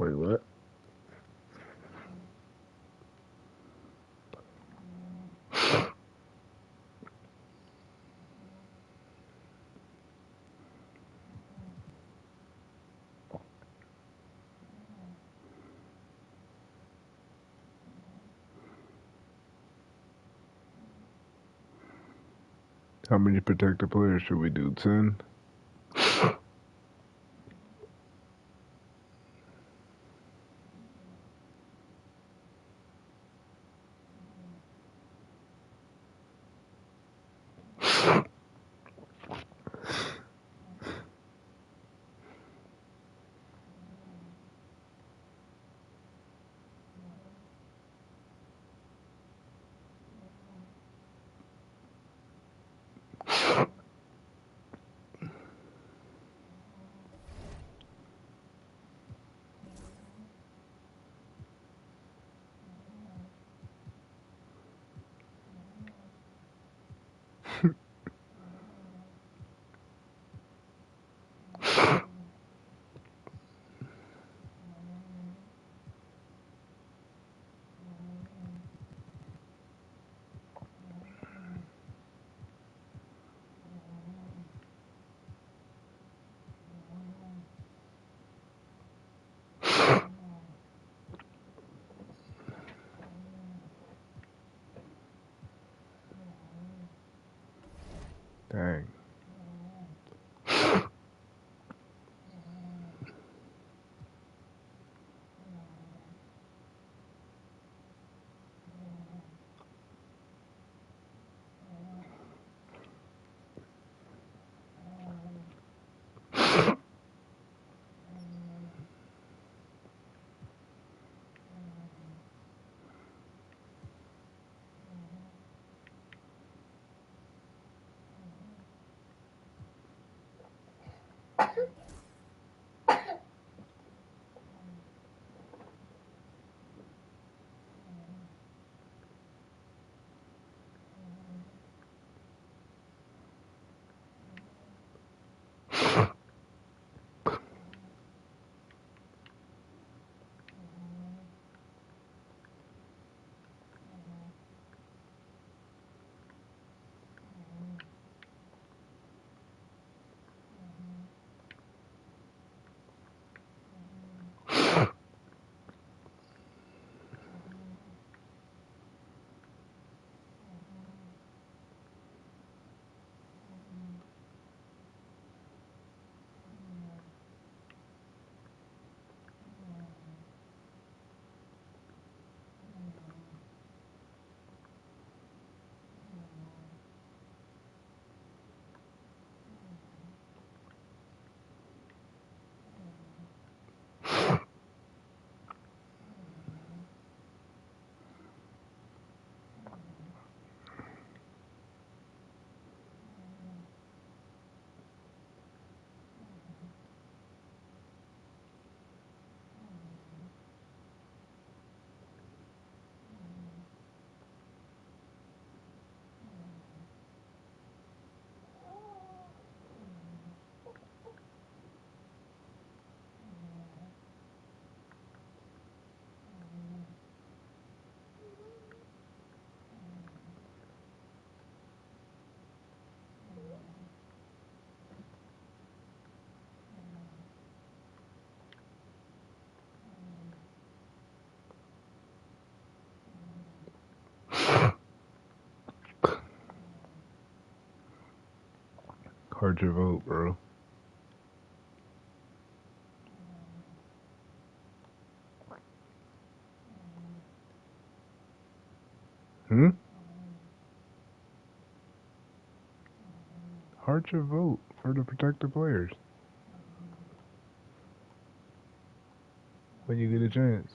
Wait, what? How many protected players should we do? 10? Dang. Heart your vote, bro. Heart your vote for the protected players. When you get a chance.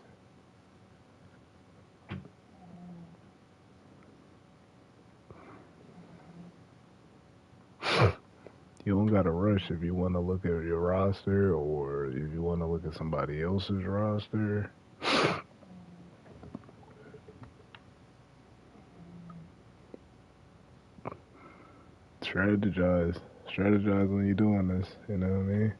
You don't gotta rush if you want to look at your roster or if you want to look at somebody else's roster. Strategize when you're doing this, you know what I mean?